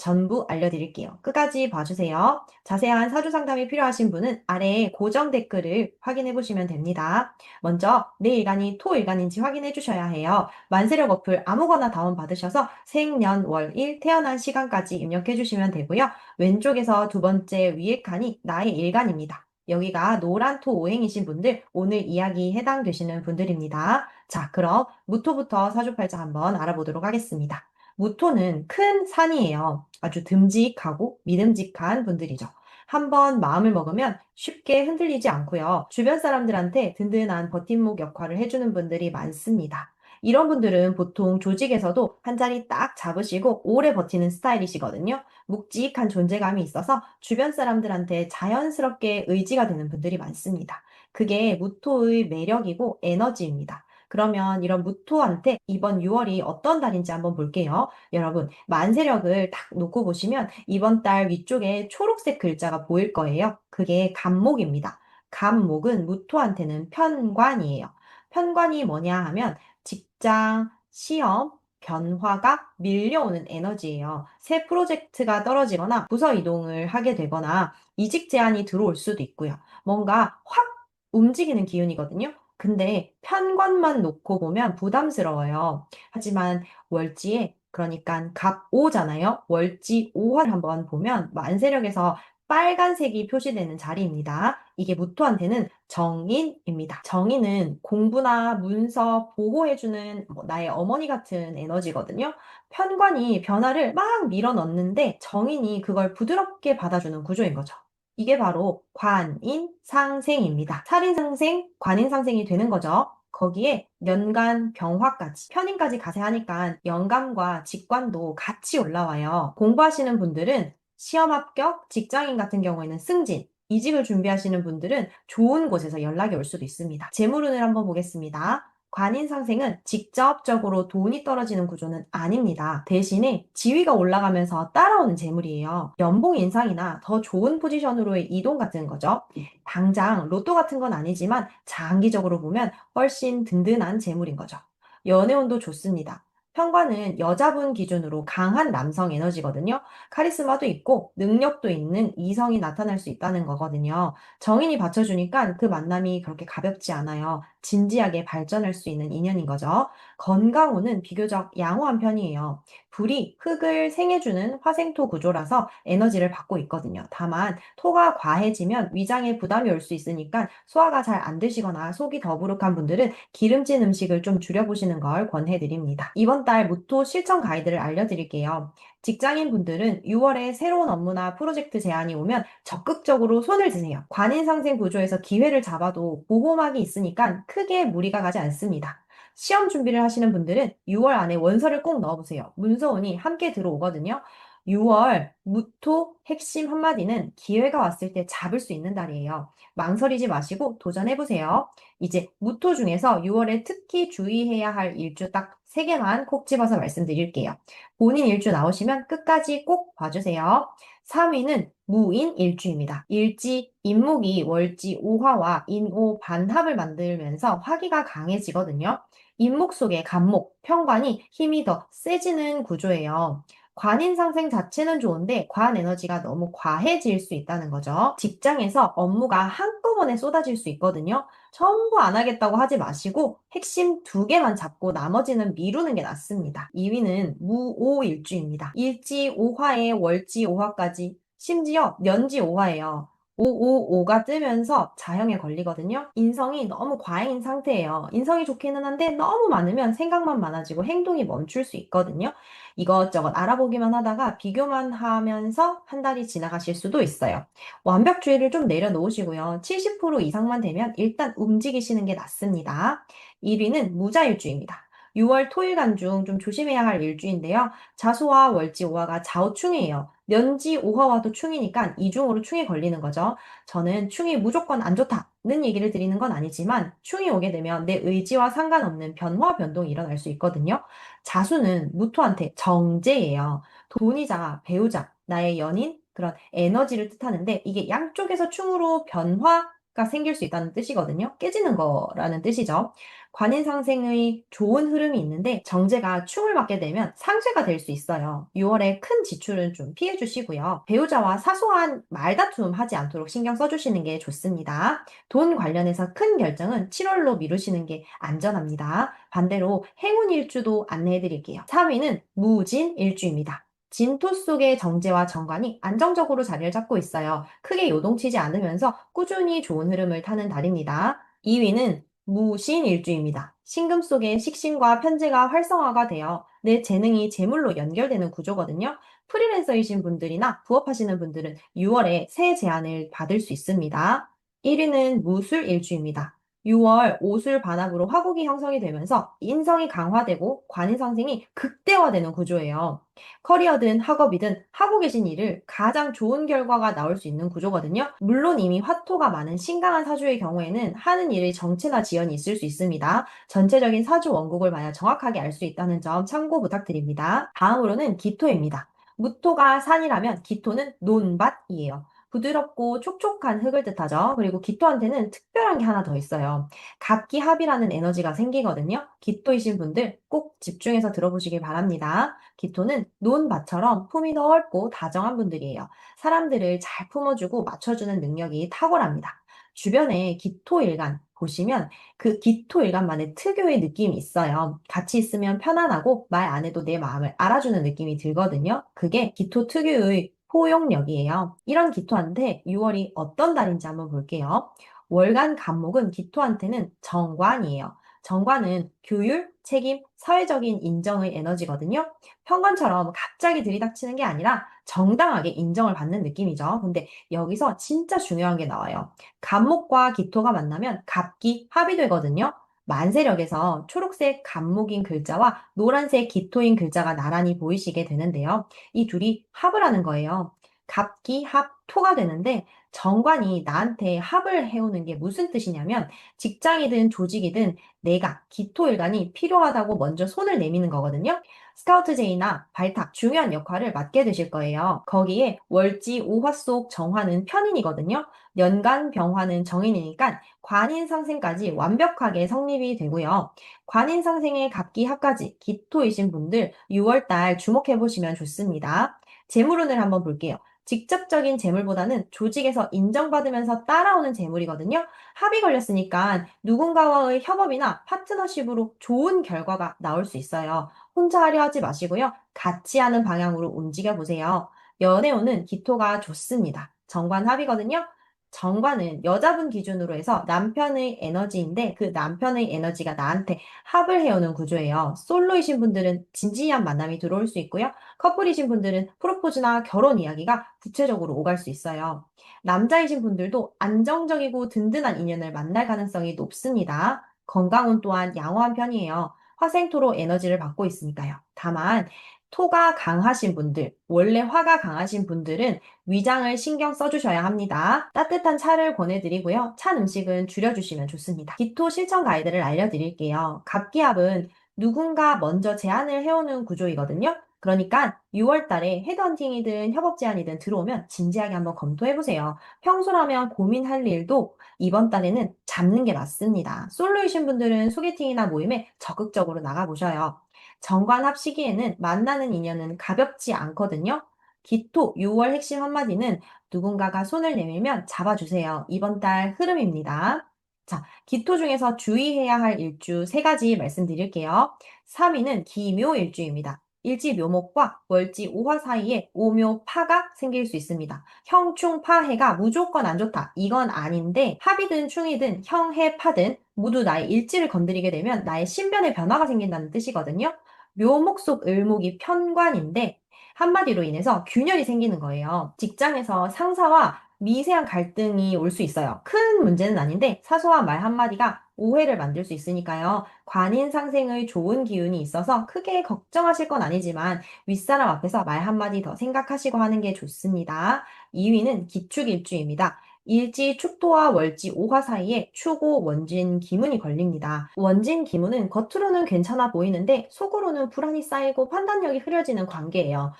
전부 알려드릴게요. 끝까지 봐주세요. 자세한 사주 상담이 필요하신 분은 아래에 고정 댓글을 확인해 보시면 됩니다. 먼저 내 일간이 토일간인지 확인해 주셔야 해요. 만세력 어플 아무거나 다운받으셔서 생, 년, 월, 일 태어난 시간까지 입력해 주시면 되고요. 왼쪽에서 두 번째 위에 칸이 나의 일간입니다. 여기가 노란 토 오행이신 분들, 오늘 이야기 해당되시는 분들입니다. 자, 그럼 무토부터 사주팔자 한번 알아보도록 하겠습니다. 무토는 큰 산이에요. 아주 듬직하고 믿음직한 분들이죠. 한번 마음을 먹으면 쉽게 흔들리지 않고요. 주변 사람들한테 든든한 버팀목 역할을 해주는 분들이 많습니다. 이런 분들은 보통 조직에서도 한 자리 딱 잡으시고 오래 버티는 스타일이시거든요. 묵직한 존재감이 있어서 주변 사람들한테 자연스럽게 의지가 되는 분들이 많습니다. 그게 무토의 매력이고 에너지입니다. 그러면 이런 무토한테 이번 6월이 어떤 달인지 한번 볼게요. 여러분, 만세력을 딱 놓고 보시면 이번 달 위쪽에 초록색 글자가 보일 거예요. 그게 갑목입니다. 갑목은 무토한테는 편관이에요. 편관이 뭐냐 하면 직장, 시험, 변화가 밀려오는 에너지예요. 새 프로젝트가 떨어지거나 부서 이동을 하게 되거나 이직 제안이 들어올 수도 있고요. 뭔가 확 움직이는 기운이거든요. 근데 편관만 놓고 보면 부담스러워요. 하지만 월지에 그러니까 갑오잖아요. 월지 오화를 한번 보면 만세력에서 빨간색이 표시되는 자리입니다. 이게 무토한테는 정인입니다. 정인은 공부나 문서 보호해주는 나의 어머니 같은 에너지거든요. 편관이 변화를 막 밀어넣는데 정인이 그걸 부드럽게 받아주는 구조인 거죠. 이게 바로 관인상생입니다. 살인상생, 관인상생이 되는 거죠. 거기에 연간, 병화까지, 편인까지 가세하니까 연감과 직관도 같이 올라와요. 공부하시는 분들은 시험 합격, 직장인 같은 경우에는 승진, 이직을 준비하시는 분들은 좋은 곳에서 연락이 올 수도 있습니다. 재물운을 한번 보겠습니다. 관인상생은 직접적으로 돈이 떨어지는 구조는 아닙니다. 대신에 지위가 올라가면서 따라오는 재물이에요. 연봉 인상이나 더 좋은 포지션으로의 이동 같은 거죠. 당장 로또 같은 건 아니지만 장기적으로 보면 훨씬 든든한 재물인 거죠. 연애운도 좋습니다. 편관은 여자분 기준으로 강한 남성 에너지거든요. 카리스마도 있고 능력도 있는 이성이 나타날 수 있다는 거거든요. 정인이 받쳐주니까 그 만남이 그렇게 가볍지 않아요. 진지하게 발전할 수 있는 인연인 거죠. 건강운은 비교적 양호한 편이에요. 불이 흙을 생해주는 화생토 구조라서 에너지를 받고 있거든요. 다만 토가 과해지면 위장에 부담이 올 수 있으니까 소화가 잘 안 되시거나 속이 더부룩한 분들은 기름진 음식을 좀 줄여보시는 걸 권해드립니다. 이번 달 무토 실천 가이드를 알려드릴게요. 직장인 분들은 6월에 새로운 업무나 프로젝트 제안이 오면 적극적으로 손을 드세요. 관인상생 구조에서 기회를 잡아도 보호막이 있으니까 크게 무리가 가지 않습니다. 시험 준비를 하시는 분들은 6월 안에 원서를 꼭 넣어보세요. 문서운이 함께 들어오거든요. 6월 무토 핵심 한마디는 기회가 왔을 때 잡을 수 있는 달이에요. 망설이지 마시고 도전해보세요. 이제 무토 중에서 6월에 특히 주의해야 할 일주 딱 3개만 콕 집어서 말씀드릴게요. 본인 일주 나오시면 끝까지 꼭 봐주세요. 3위는 무인 일주입니다. 일지, 인목이 월지 오화와 인오 반합을 만들면서 화기가 강해지거든요. 인목 속에 간목, 편관이 힘이 더 세지는 구조예요. 관인상생 자체는 좋은데 관 에너지가 너무 과해질 수 있다는 거죠. 직장에서 업무가 한꺼번에 쏟아질 수 있거든요. 전부 안 하겠다고 하지 마시고 핵심 2개만 잡고 나머지는 미루는 게 낫습니다. 2위는 무오일주입니다. 일지 5화에 월지 5화까지 심지어 년지 5화예요. 555가 뜨면서 자형에 걸리거든요. 인성이 너무 과잉인 상태예요. 인성이 좋기는 한데 너무 많으면 생각만 많아지고 행동이 멈출 수 있거든요. 이것저것 알아보기만 하다가 비교만 하면서 한 달이 지나가실 수도 있어요. 완벽주의를 좀 내려놓으시고요. 70% 이상만 되면 일단 움직이시는 게 낫습니다. 1위는 무자일주입니다. 6월 토일간 중 좀 조심해야 할 일주인데요. 자수와 월지 오화가 좌우충이에요. 면지 오화와도 충이니까 이중으로 충이 걸리는 거죠. 저는 충이 무조건 안 좋다는 얘기를 드리는 건 아니지만 충이 오게 되면 내 의지와 상관없는 변화 변동이 일어날 수 있거든요. 자수는 무토한테 정제예요. 돈이자 배우자, 나의 연인, 그런 에너지를 뜻하는데 이게 양쪽에서 충으로 변화가 생길 수 있다는 뜻이거든요. 깨지는 거라는 뜻이죠. 관인상생의 좋은 흐름이 있는데 정제가 충을 맞게 되면 상쇄가 될 수 있어요. 6월에 큰 지출은 좀 피해 주시고요. 배우자와 사소한 말다툼 하지 않도록 신경 써주시는 게 좋습니다. 돈 관련해서 큰 결정은 7월로 미루시는 게 안전합니다. 반대로 행운 일주도 안내해 드릴게요. 3위는 무진 일주입니다. 진토 속의 정제와 정관이 안정적으로 자리를 잡고 있어요. 크게 요동치지 않으면서 꾸준히 좋은 흐름을 타는 달입니다. 2위는 무신일주입니다. 신금 속에 식신과 편재가 활성화가 되어 내 재능이 재물로 연결되는 구조거든요. 프리랜서이신 분들이나 부업하시는 분들은 6월에 새 제안을 받을 수 있습니다. 1위는 무술일주입니다. 6월 오술 반합으로 화국이 형성이 되면서 인성이 강화되고 관인상생이 극대화되는 구조예요. 커리어든 학업이든 하고 계신 일을 가장 좋은 결과가 나올 수 있는 구조거든요. 물론 이미 화토가 많은 신강한 사주의 경우에는 하는 일의 정체나 지연이 있을 수 있습니다. 전체적인 사주 원국을 봐야 정확하게 알 수 있다는 점 참고 부탁드립니다. 다음으로는 기토입니다. 무토가 산이라면 기토는 논밭이에요. 부드럽고 촉촉한 흙을 뜻하죠. 그리고 기토한테는 특별한 게 하나 더 있어요. 갑기합이라는 에너지가 생기거든요. 기토이신 분들 꼭 집중해서 들어보시길 바랍니다. 기토는 논밭처럼 품이 넓고 다정한 분들이에요. 사람들을 잘 품어주고 맞춰주는 능력이 탁월합니다. 주변에 기토일간 보시면 그 기토일간만의 특유의 느낌이 있어요. 같이 있으면 편안하고 말 안 해도 내 마음을 알아주는 느낌이 들거든요. 그게 기토 특유의 포용력이에요. 이런 기토한테 6월이 어떤 달인지 한번 볼게요. 월간 간목은 기토한테는 정관이에요. 정관은 교율, 책임, 사회적인 인정의 에너지거든요. 현관처럼 갑자기 들이닥치는 게 아니라 정당하게 인정을 받는 느낌이죠. 근데 여기서 진짜 중요한 게 나와요. 갑목과 기토가 만나면 갑기 합이 되거든요. 만세력에서 초록색 갑목인 글자와 노란색 기토인 글자가 나란히 보이시게 되는데요. 이 둘이 합을 하는 거예요. 갑기 합 토가 되는데 정관이 나한테 합을 해오는 게 무슨 뜻이냐면 직장이든 조직이든 내가 기토일간이 필요하다고 먼저 손을 내미는 거거든요. 스카우트 제의나 발탁, 중요한 역할을 맡게 되실 거예요. 거기에 월지 오화 속 정화는 편인이거든요. 연간 병화는 정인이니까 관인상생까지 완벽하게 성립이 되고요. 관인상생의 갑기합까지 기토이신 분들 6월달 주목해 보시면 좋습니다. 재물운을 한번 볼게요. 직접적인 재물보다는 조직에서 인정받으면서 따라오는 재물이거든요. 합이 걸렸으니까 누군가와의 협업이나 파트너십으로 좋은 결과가 나올 수 있어요. 혼자 하려 하지 마시고요. 같이 하는 방향으로 움직여 보세요. 연애운은 기토가 좋습니다. 정관합이거든요. 정관은 여자분 기준으로 해서 남편의 에너지인데 그 남편의 에너지가 나한테 합을 해오는 구조예요. 솔로이신 분들은 진지한 만남이 들어올 수 있고요. 커플이신 분들은 프로포즈나 결혼 이야기가 구체적으로 오갈 수 있어요. 남자이신 분들도 안정적이고 든든한 인연을 만날 가능성이 높습니다. 건강운 또한 양호한 편이에요. 화생토로 에너지를 받고 있으니까요. 다만 토가 강하신 분들, 원래 화가 강하신 분들은 위장을 신경 써주셔야 합니다. 따뜻한 차를 권해드리고요. 찬 음식은 줄여주시면 좋습니다. 기토 실천 가이드를 알려드릴게요. 갑기압은 누군가 먼저 제안을 해오는 구조이거든요. 그러니까 6월 달에 헤드헌팅이든 협업 제안이든 들어오면 진지하게 한번 검토해보세요. 평소라면 고민할 일도 이번 달에는 잡는 게 맞습니다. 솔로이신 분들은 소개팅이나 모임에 적극적으로 나가보셔요. 정관합 시기에는 만나는 인연은 가볍지 않거든요. 기토 6월 핵심 한마디는 누군가가 손을 내밀면 잡아주세요. 이번 달 흐름입니다. 자, 기토 중에서 주의해야 할 일주 세 가지 말씀드릴게요. 3위는 기묘일주입니다. 일지 묘목과 월지 오화 사이에 오묘파가 생길 수 있습니다. 형충파해가 무조건 안 좋다. 이건 아닌데 합이든 충이든 형해파든 모두 나의 일지를 건드리게 되면 나의 신변의 변화가 생긴다는 뜻이거든요. 묘목 속 을목이 편관인데 한마디로 인해서 균열이 생기는 거예요. 직장에서 상사와 미세한 갈등이 올 수 있어요. 큰 문제는 아닌데 사소한 말 한마디가 오해를 만들 수 있으니까요. 관인 상생의 좋은 기운이 있어서 크게 걱정하실 건 아니지만 윗사람 앞에서 말 한마디 더 생각하시고 하는 게 좋습니다. 2위는 기축일주입니다. 일지 축토와 월지 오화 사이에 축오 원진 기문이 걸립니다. 원진 기문은 겉으로는 괜찮아 보이는데 속으로는 불안이 쌓이고 판단력이 흐려지는 관계예요.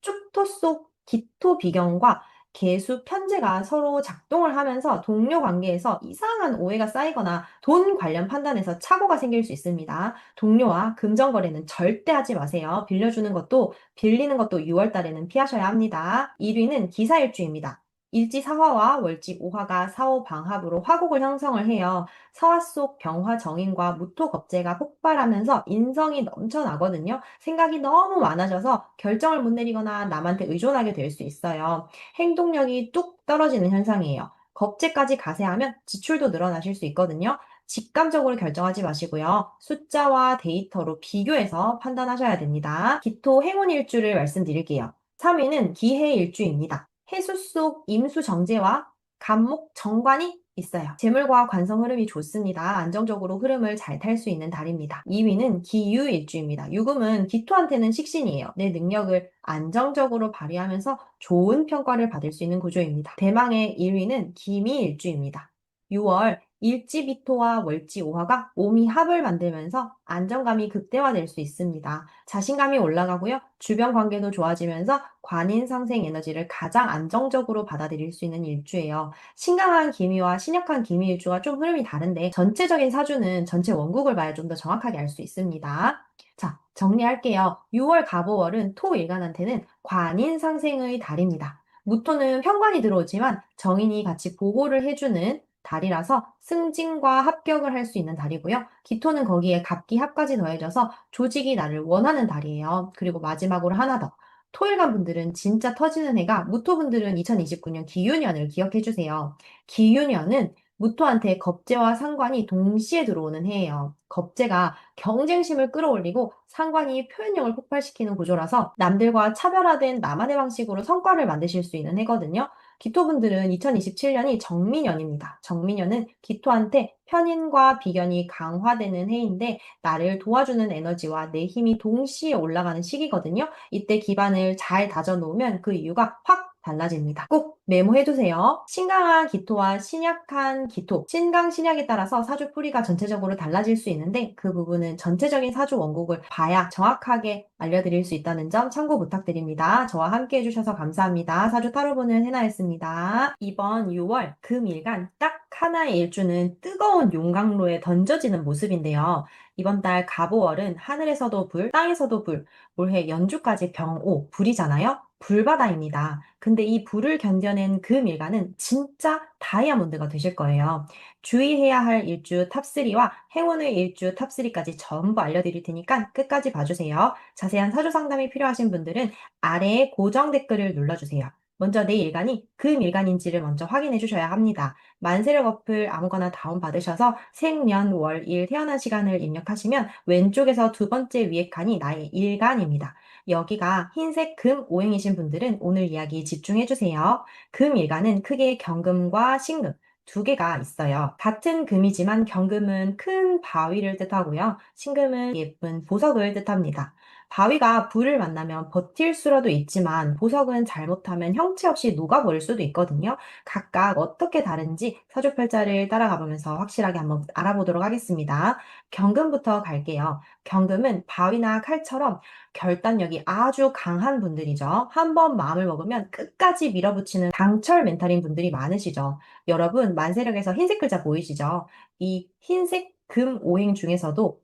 축토 속 기토 비경과 계수 편제가 서로 작동을 하면서 동료 관계에서 이상한 오해가 쌓이거나 돈 관련 판단에서 착오가 생길 수 있습니다. 동료와 금전 거래는 절대 하지 마세요. 빌려주는 것도 빌리는 것도 6월 달에는 피하셔야 합니다. 1위는 기사일주입니다. 일지 사화와 월지 오화가 사오 방합으로 화곡을 형성을 해요. 서화 속 병화 정인과 무토 겁재가 폭발하면서 인성이 넘쳐나거든요. 생각이 너무 많아져서 결정을 못 내리거나 남한테 의존하게 될 수 있어요. 행동력이 뚝 떨어지는 현상이에요. 겁재까지 가세하면 지출도 늘어나실 수 있거든요. 직감적으로 결정하지 마시고요. 숫자와 데이터로 비교해서 판단하셔야 됩니다. 기토 행운 일주를 말씀드릴게요. 3위는 기해 일주입니다. 해수 속 임수 정제와 간목 정관이 있어요. 재물과 관성 흐름이 좋습니다. 안정적으로 흐름을 잘 탈 수 있는 달입니다. 2위는 기유일주입니다. 유금은 기토한테는 식신이에요. 내 능력을 안정적으로 발휘하면서 좋은 평가를 받을 수 있는 구조입니다. 대망의 1위는 기미일주입니다. 6월 일지비토와 월지오화가 오미합을 만들면서 안정감이 극대화될 수 있습니다. 자신감이 올라가고요. 주변 관계도 좋아지면서 관인 상생 에너지를 가장 안정적으로 받아들일 수 있는 일주예요. 신강한 기미와 신약한 기미일주가 좀 흐름이 다른데 전체적인 사주는 전체 원국을 봐야 좀 더 정확하게 알 수 있습니다. 자, 정리할게요. 6월 갑오월은 토일간한테는 관인 상생의 달입니다. 무토는 편관이 들어오지만 정인이 같이 보호를 해주는 달이라서 승진과 합격을 할 수 있는 달이고요. 기토는 거기에 갑기합까지 더해져서 조직이 나를 원하는 달이에요. 그리고 마지막으로 하나 더. 토일간 분들은 진짜 터지는 해가 무토분들은 2029년 기유년을 기억해 주세요. 기유년은 무토한테 겁재와 상관이 동시에 들어오는 해예요. 겁재가 경쟁심을 끌어올리고 상관이 표현력을 폭발시키는 구조라서 남들과 차별화된 나만의 방식으로 성과를 만드실 수 있는 해거든요. 기토분들은 2027년이 정미년입니다. 정미년은 기토한테 편인과 비견이 강화되는 해인데 나를 도와주는 에너지와 내 힘이 동시에 올라가는 시기거든요. 이때 기반을 잘 다져놓으면 그 이유가 확 달라집니다. 꼭 메모해두세요. 신강한 기토와 신약한 기토, 신강, 신약에 따라서 사주 풀이가 전체적으로 달라질 수 있는데 그 부분은 전체적인 사주 원국을 봐야 정확하게 알려드릴 수 있다는 점 참고 부탁드립니다. 저와 함께 해주셔서 감사합니다. 사주 타로 보는 해나였습니다. 이번 6월 금일간 딱 하나의 일주는 뜨거운 용광로에 던져지는 모습인데요. 이번 달 갑오월은 하늘에서도 불, 땅에서도 불, 올해 연주까지 병오, 불이잖아요? 불바다입니다. 근데 이 불을 견뎌낸 그 밀가는 진짜 다이아몬드가 되실 거예요. 주의해야 할 일주 탑3와 행운의 일주 탑3까지 전부 알려드릴 테니까 끝까지 봐주세요. 자세한 사주 상담이 필요하신 분들은 아래에 고정 댓글을 눌러주세요. 먼저 내 일간이 그 밀간인지를 먼저 확인해 주셔야 합니다. 만세력 어플 아무거나 다운받으셔서 생년, 월, 일 태어난 시간을 입력하시면 왼쪽에서 두 번째 위에 칸이 나의 일간입니다. 여기가 흰색 금 오행이신 분들은 오늘 이야기 집중해주세요. 금 일간은 크게 경금과 신금 두 개가 있어요. 같은 금이지만 경금은 큰 바위를 뜻하고요. 신금은 예쁜 보석을 뜻합니다. 바위가 불을 만나면 버틸 수라도 있지만 보석은 잘못하면 형체 없이 녹아버릴 수도 있거든요. 각각 어떻게 다른지 사주팔자를 따라가 보면서 확실하게 한번 알아보도록 하겠습니다. 경금부터 갈게요. 경금은 바위나 칼처럼 결단력이 아주 강한 분들이죠. 한번 마음을 먹으면 끝까지 밀어붙이는 강철 멘탈인 분들이 많으시죠. 여러분, 만세력에서 흰색 글자 보이시죠? 이 흰색 금 오행 중에서도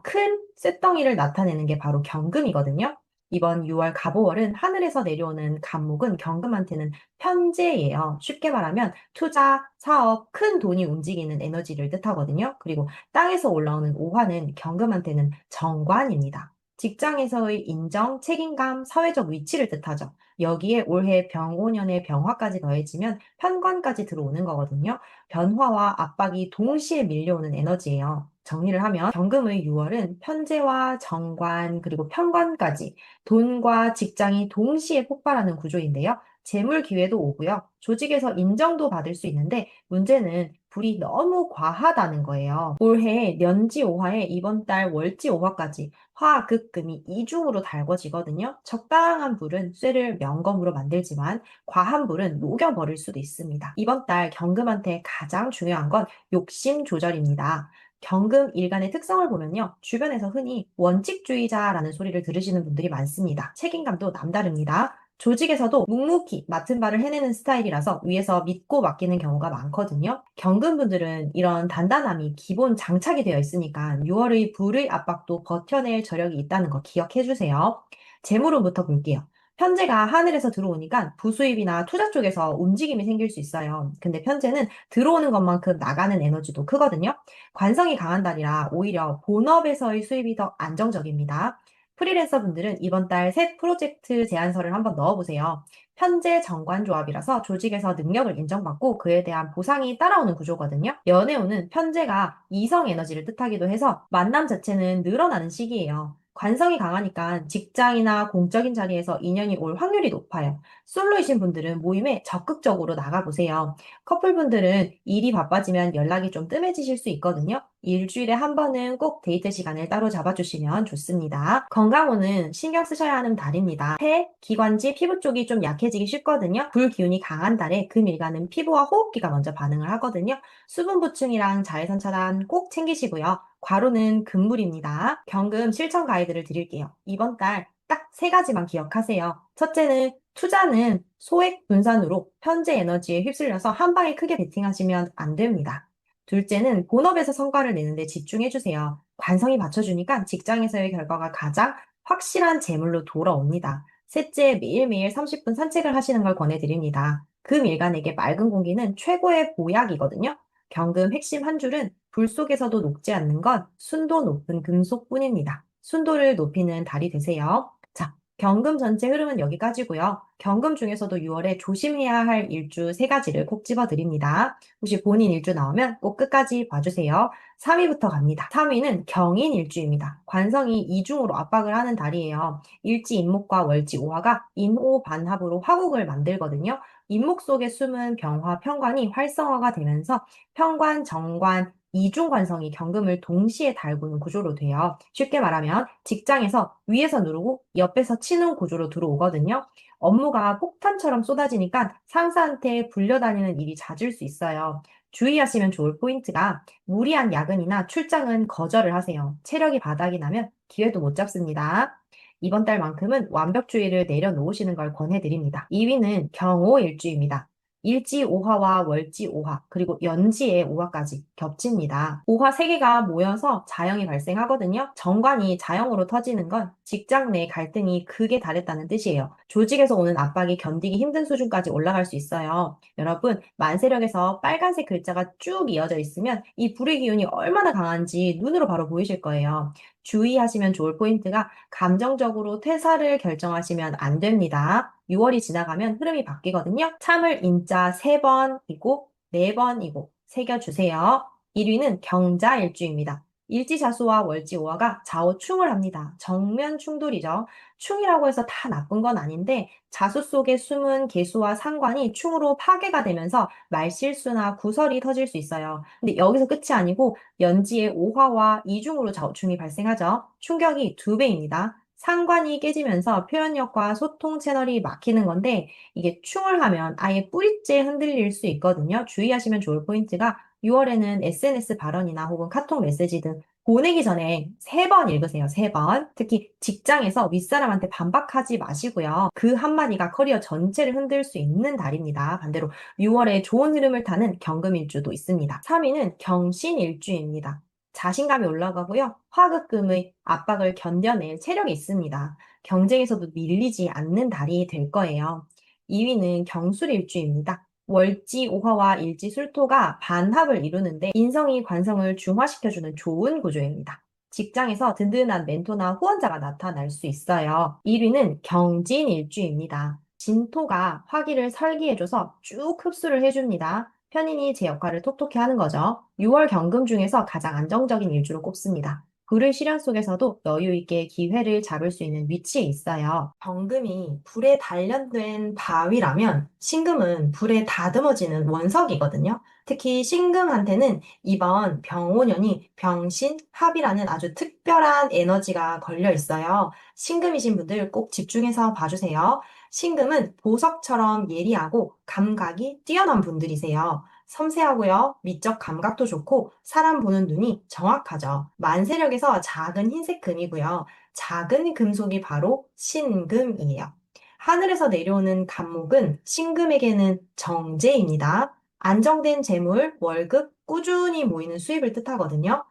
큰 쇳덩이를 나타내는 게 바로 경금이거든요. 이번 6월 갑오월은 하늘에서 내려오는 간목은 경금한테는 편재예요. 쉽게 말하면 투자, 사업, 큰 돈이 움직이는 에너지를 뜻하거든요. 그리고 땅에서 올라오는 오화는 경금한테는 정관입니다. 직장에서의 인정, 책임감, 사회적 위치를 뜻하죠. 여기에 올해 병오년의 병화까지 더해지면 편관까지 들어오는 거거든요. 변화와 압박이 동시에 밀려오는 에너지예요. 정리를 하면 경금의 6월은 편재와 정관 그리고 편관까지 돈과 직장이 동시에 폭발하는 구조인데요. 재물 기회도 오고요. 조직에서 인정도 받을 수 있는데 문제는 불이 너무 과하다는 거예요. 올해 년지 5화에 이번 달 월지 5화까지 화극금이 이중으로 달궈지거든요. 적당한 불은 쇠를 명검으로 만들지만 과한 불은 녹여버릴 수도 있습니다. 이번 달 경금한테 가장 중요한 건 욕심 조절입니다. 경금 일간의 특성을 보면요. 주변에서 흔히 원칙주의자라는 소리를 들으시는 분들이 많습니다. 책임감도 남다릅니다. 조직에서도 묵묵히 맡은 바를 해내는 스타일이라서 위에서 믿고 맡기는 경우가 많거든요. 경금분들은 이런 단단함이 기본 장착이 되어 있으니까 6월의 불의 압박도 버텨낼 저력이 있다는 거 기억해 주세요. 재물운부터 볼게요. 편제가 하늘에서 들어오니까 부수입이나 투자 쪽에서 움직임이 생길 수 있어요. 근데 편제는 들어오는 것만큼 나가는 에너지도 크거든요. 관성이 강한 달이라 오히려 본업에서의 수입이 더 안정적입니다. 프리랜서 분들은 이번 달 새 프로젝트 제안서를 한번 넣어보세요. 편제 정관 조합이라서 조직에서 능력을 인정받고 그에 대한 보상이 따라오는 구조거든요. 연애운은 편제가 이성 에너지를 뜻하기도 해서 만남 자체는 늘어나는 시기예요. 관성이 강하니까 직장이나 공적인 자리에서 인연이 올 확률이 높아요. 솔로이신 분들은 모임에 적극적으로 나가보세요. 커플분들은 일이 바빠지면 연락이 좀 뜸해지실 수 있거든요. 일주일에 한 번은 꼭 데이트 시간을 따로 잡아주시면 좋습니다. 건강운은 신경 쓰셔야 하는 달입니다. 폐, 기관지, 피부 쪽이 좀 약해지기 쉽거든요. 불기운이 강한 달에 금일간은 피부와 호흡기가 먼저 반응을 하거든요. 수분 보충이랑 자외선 차단 꼭 챙기시고요. 과로는 금물입니다. 경금 실천 가이드를 드릴게요. 이번 달 딱 세 가지만 기억하세요. 첫째는 투자는 소액 분산으로 현재 에너지에 휩쓸려서 한 방에 크게 베팅하시면 안 됩니다. 둘째는 본업에서 성과를 내는데 집중해주세요. 관성이 받쳐주니까 직장에서의 결과가 가장 확실한 재물로 돌아옵니다. 셋째, 매일매일 30분 산책을 하시는 걸 권해드립니다. 금일간에게 맑은 공기는 최고의 보약이거든요. 경금 핵심 한 줄은 불 속에서도 녹지 않는 건 순도 높은 금속뿐입니다. 순도를 높이는 달이 되세요. 자, 경금 전체 흐름은 여기까지고요. 경금 중에서도 6월에 조심해야 할 일주 세 가지를 꼭 집어드립니다. 혹시 본인 일주 나오면 꼭 끝까지 봐주세요. 3위부터 갑니다. 3위는 경인 일주입니다. 관성이 이중으로 압박을 하는 달이에요. 일지 인목과 월지 오화가 인오 반합으로 화국을 만들거든요. 인목 속에 숨은 병화, 편관이 활성화가 되면서 편관, 정관, 이중관성이 경금을 동시에 달구는 구조로 돼요. 쉽게 말하면 직장에서 위에서 누르고 옆에서 치는 구조로 들어오거든요. 업무가 폭탄처럼 쏟아지니까 상사한테 불려다니는 일이 잦을 수 있어요. 주의하시면 좋을 포인트가 무리한 야근이나 출장은 거절을 하세요. 체력이 바닥이 나면 기회도 못 잡습니다. 이번 달만큼은 완벽주의를 내려놓으시는 걸 권해드립니다. 2위는 경호일주입니다. 일지 5화와 월지 5화, 그리고 연지의 5화까지 겹칩니다. 5화 3개가 모여서 자영이 발생하거든요. 정관이 자영으로 터지는 건 직장 내 갈등이 극에 달했다는 뜻이에요. 조직에서 오는 압박이 견디기 힘든 수준까지 올라갈 수 있어요. 여러분, 만세력에서 빨간색 글자가 쭉 이어져 있으면 이 불의 기운이 얼마나 강한지 눈으로 바로 보이실 거예요. 주의하시면 좋을 포인트가 감정적으로 퇴사를 결정하시면 안 됩니다. 6월이 지나가면 흐름이 바뀌거든요. 참을 인자 3번이고 4번이고 새겨주세요. 1위는 경자일주입니다. 일지자수와 월지오화가 좌우충을 합니다. 정면 충돌이죠. 충이라고 해서 다 나쁜 건 아닌데 자수 속에 숨은 개수와 상관이 충으로 파괴가 되면서 말실수나 구설이 터질 수 있어요. 근데 여기서 끝이 아니고 연지의 오화와 이중으로 좌우충이 발생하죠. 충격이 2배입니다. 상관이 깨지면서 표현력과 소통 채널이 막히는 건데 이게 충을 하면 아예 뿌리째 흔들릴 수 있거든요. 주의하시면 좋을 포인트가 6월에는 SNS 발언이나 혹은 카톡 메시지 등 보내기 전에 3번 읽으세요. 3번. 특히 직장에서 윗사람한테 반박하지 마시고요. 그 한마디가 커리어 전체를 흔들 수 있는 달입니다. 반대로 6월에 좋은 흐름을 타는 경금일주도 있습니다. 3위는 경신일주입니다. 자신감이 올라가고요. 화급금의 압박을 견뎌낼 체력이 있습니다. 경쟁에서도 밀리지 않는 달이 될 거예요. 2위는 경술일주입니다. 월지 오화와 일지 술토가 반합을 이루는데 인성이 관성을 중화시켜주는 좋은 구조입니다. 직장에서 든든한 멘토나 후원자가 나타날 수 있어요. 1위는 경진일주입니다. 진토가 화기를 설기해줘서 쭉 흡수를 해줍니다. 편인이 제 역할을 톡톡히 하는 거죠. 6월 경금 중에서 가장 안정적인 일주로 꼽습니다. 불의 시련 속에서도 여유 있게 기회를 잡을 수 있는 위치에 있어요. 병금이 불에 단련된 바위라면 신금은 불에 다듬어지는 원석이거든요. 특히 신금한테는 이번 병오년이 병신합이라는 아주 특별한 에너지가 걸려 있어요. 신금이신 분들 꼭 집중해서 봐주세요. 신금은 보석처럼 예리하고 감각이 뛰어난 분들이세요. 섬세하고요. 미적 감각도 좋고 사람 보는 눈이 정확하죠. 만세력에서 작은 흰색 금이고요. 작은 금속이 바로 신금이에요. 하늘에서 내려오는 간목은 신금에게는 정제입니다. 안정된 재물, 월급, 꾸준히 모이는 수입을 뜻하거든요.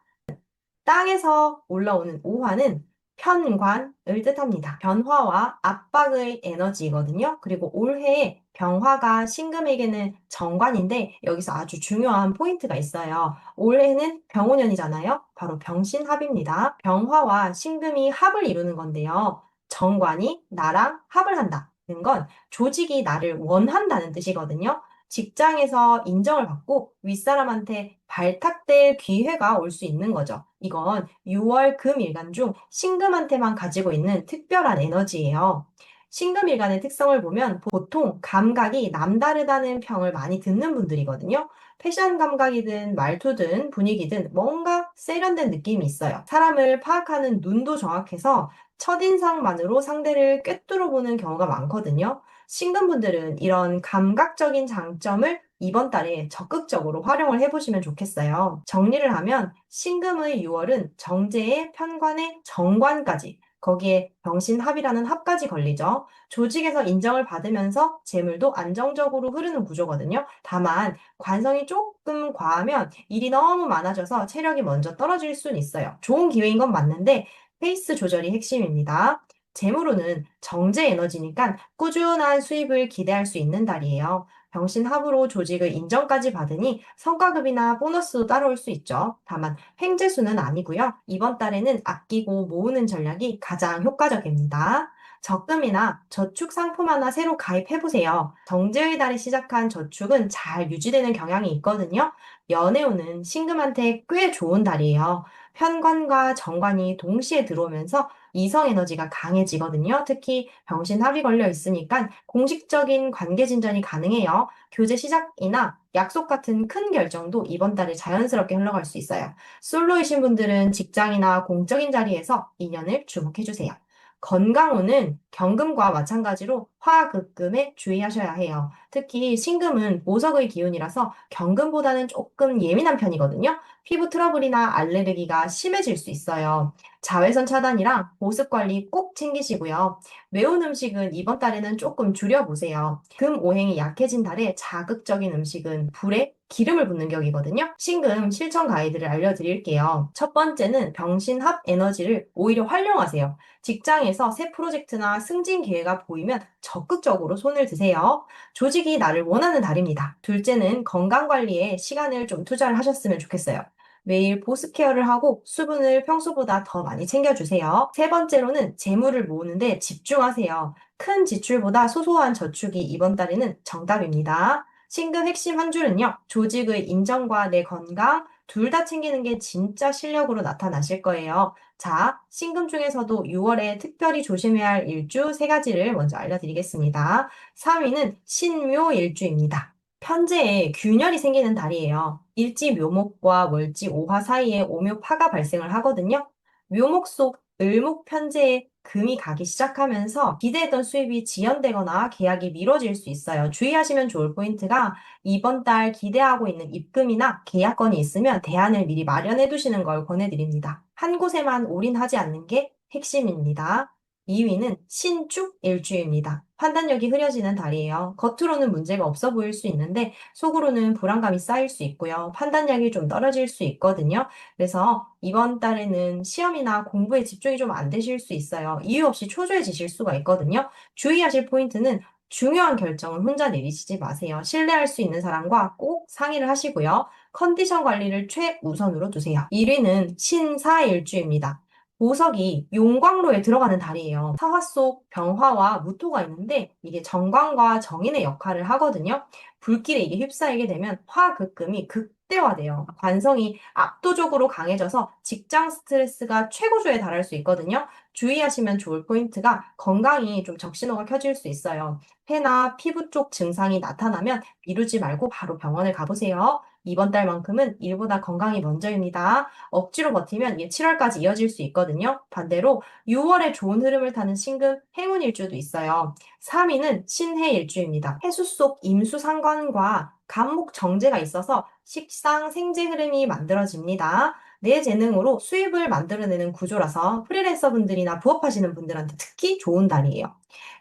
땅에서 올라오는 오화는 편관을 뜻합니다. 변화와 압박의 에너지거든요. 그리고 올해의 병화가 신금에게는 정관인데 여기서 아주 중요한 포인트가 있어요. 올해는 병오년이잖아요. 바로 병신합입니다. 병화와 신금이 합을 이루는 건데요. 정관이 나랑 합을 한다는 건 조직이 나를 원한다는 뜻이거든요. 직장에서 인정을 받고 윗사람한테 발탁될 기회가 올 수 있는 거죠. 이건 6월 금일간 중 신금한테만 가지고 있는 특별한 에너지예요. 신금일간의 특성을 보면 보통 감각이 남다르다는 평을 많이 듣는 분들이거든요. 패션 감각이든 말투든 분위기든 뭔가 세련된 느낌이 있어요. 사람을 파악하는 눈도 정확해서 첫인상만으로 상대를 꿰뚫어 보는 경우가 많거든요. 신금분들은 이런 감각적인 장점을 이번 달에 적극적으로 활용을 해보시면 좋겠어요. 정리를 하면 신금의 6월은 정제의 편관의 정관까지 거기에 병신합이라는 합까지 걸리죠. 조직에서 인정을 받으면서 재물도 안정적으로 흐르는 구조거든요. 다만 관성이 조금 과하면 일이 너무 많아져서 체력이 먼저 떨어질 수는 있어요. 좋은 기회인 건 맞는데 페이스 조절이 핵심입니다. 재물운은 정제 에너지니까 꾸준한 수입을 기대할 수 있는 달이에요. 병신합으로 조직의 인정까지 받으니 성과급이나 보너스도 따라올 수 있죠. 다만 횡재수는 아니고요. 이번 달에는 아끼고 모으는 전략이 가장 효과적입니다. 적금이나 저축 상품 하나 새로 가입해보세요. 정제의 달에 시작한 저축은 잘 유지되는 경향이 있거든요. 연애운은 신금한테 꽤 좋은 달이에요. 편관과 정관이 동시에 들어오면서 이성 에너지가 강해지거든요. 특히 병신합이 걸려 있으니까 공식적인 관계 진전이 가능해요. 교제 시작이나 약속 같은 큰 결정도 이번 달에 자연스럽게 흘러갈 수 있어요. 솔로이신 분들은 직장이나 공적인 자리에서 인연을 주목해주세요. 건강운은 경금과 마찬가지로 화극금에 주의하셔야 해요. 특히 신금은 보석의 기운이라서 경금보다는 조금 예민한 편이거든요. 피부 트러블이나 알레르기가 심해질 수 있어요. 자외선 차단이랑 보습 관리 꼭 챙기시고요. 매운 음식은 이번 달에는 조금 줄여보세요. 금 오행이 약해진 달에 자극적인 음식은 불에 기름을 붓는 격이거든요. 신금 실천 가이드를 알려드릴게요. 첫 번째는 병신합 에너지를 오히려 활용하세요. 직장에서 새 프로젝트나 승진 기회가 보이면 적극적으로 손을 드세요. 조직이 나를 원하는 달입니다. 둘째는 건강 관리에 시간을 좀 투자를 하셨으면 좋겠어요. 매일 보습 케어를 하고 수분을 평소보다 더 많이 챙겨주세요. 세 번째로는 재물을 모으는데 집중하세요. 큰 지출보다 소소한 저축이 이번 달에는 정답입니다. 신금 핵심 한 줄은요. 조직의 인정과 내 건강 둘 다 챙기는 게 진짜 실력으로 나타나실 거예요. 자, 신금 중에서도 6월에 특별히 조심해야 할 일주 세 가지를 먼저 알려드리겠습니다. 3위는 신묘 일주입니다. 편제에 균열이 생기는 달이에요. 일지 묘목과 월지 오화 사이에 오묘파가 발생을 하거든요. 묘목 속 을목 편제에 금이 가기 시작하면서 기대했던 수입이 지연되거나 계약이 미뤄질 수 있어요. 주의하시면 좋을 포인트가 이번 달 기대하고 있는 입금이나 계약건이 있으면 대안을 미리 마련해 두시는 걸 권해드립니다. 한 곳에만 올인하지 않는 게 핵심입니다. 2위는 신축 일주입니다. 판단력이 흐려지는 달이에요. 겉으로는 문제가 없어 보일 수 있는데 속으로는 불안감이 쌓일 수 있고요. 판단력이 좀 떨어질 수 있거든요. 그래서 이번 달에는 시험이나 공부에 집중이 좀 안 되실 수 있어요. 이유 없이 초조해지실 수가 있거든요. 주의하실 포인트는 중요한 결정은 혼자 내리시지 마세요. 신뢰할 수 있는 사람과 꼭 상의를 하시고요. 컨디션 관리를 최우선으로 두세요. 1위는 신사일주입니다. 보석이 용광로에 들어가는 달이에요. 사화 속 병화와 무토가 있는데 이게 정관과 정인의 역할을 하거든요. 불길에 이게 휩싸이게 되면 화극금이 극대화돼요. 관성이 압도적으로 강해져서 직장 스트레스가 최고조에 달할 수 있거든요. 주의하시면 좋을 포인트가 건강이 좀 적신호가 켜질 수 있어요. 폐나 피부 쪽 증상이 나타나면 미루지 말고 바로 병원을 가보세요. 이번 달만큼은 일보다 건강이 먼저입니다. 억지로 버티면 7월까지 이어질 수 있거든요. 반대로 6월에 좋은 흐름을 타는 신금 행운 일주도 있어요. 3위는 신해 일주입니다. 해수 속 임수 상관과 간목 정제가 있어서 식상 생재 흐름이 만들어집니다. 내 재능으로 수입을 만들어내는 구조라서 프리랜서분들이나 부업하시는 분들한테 특히 좋은 달이에요.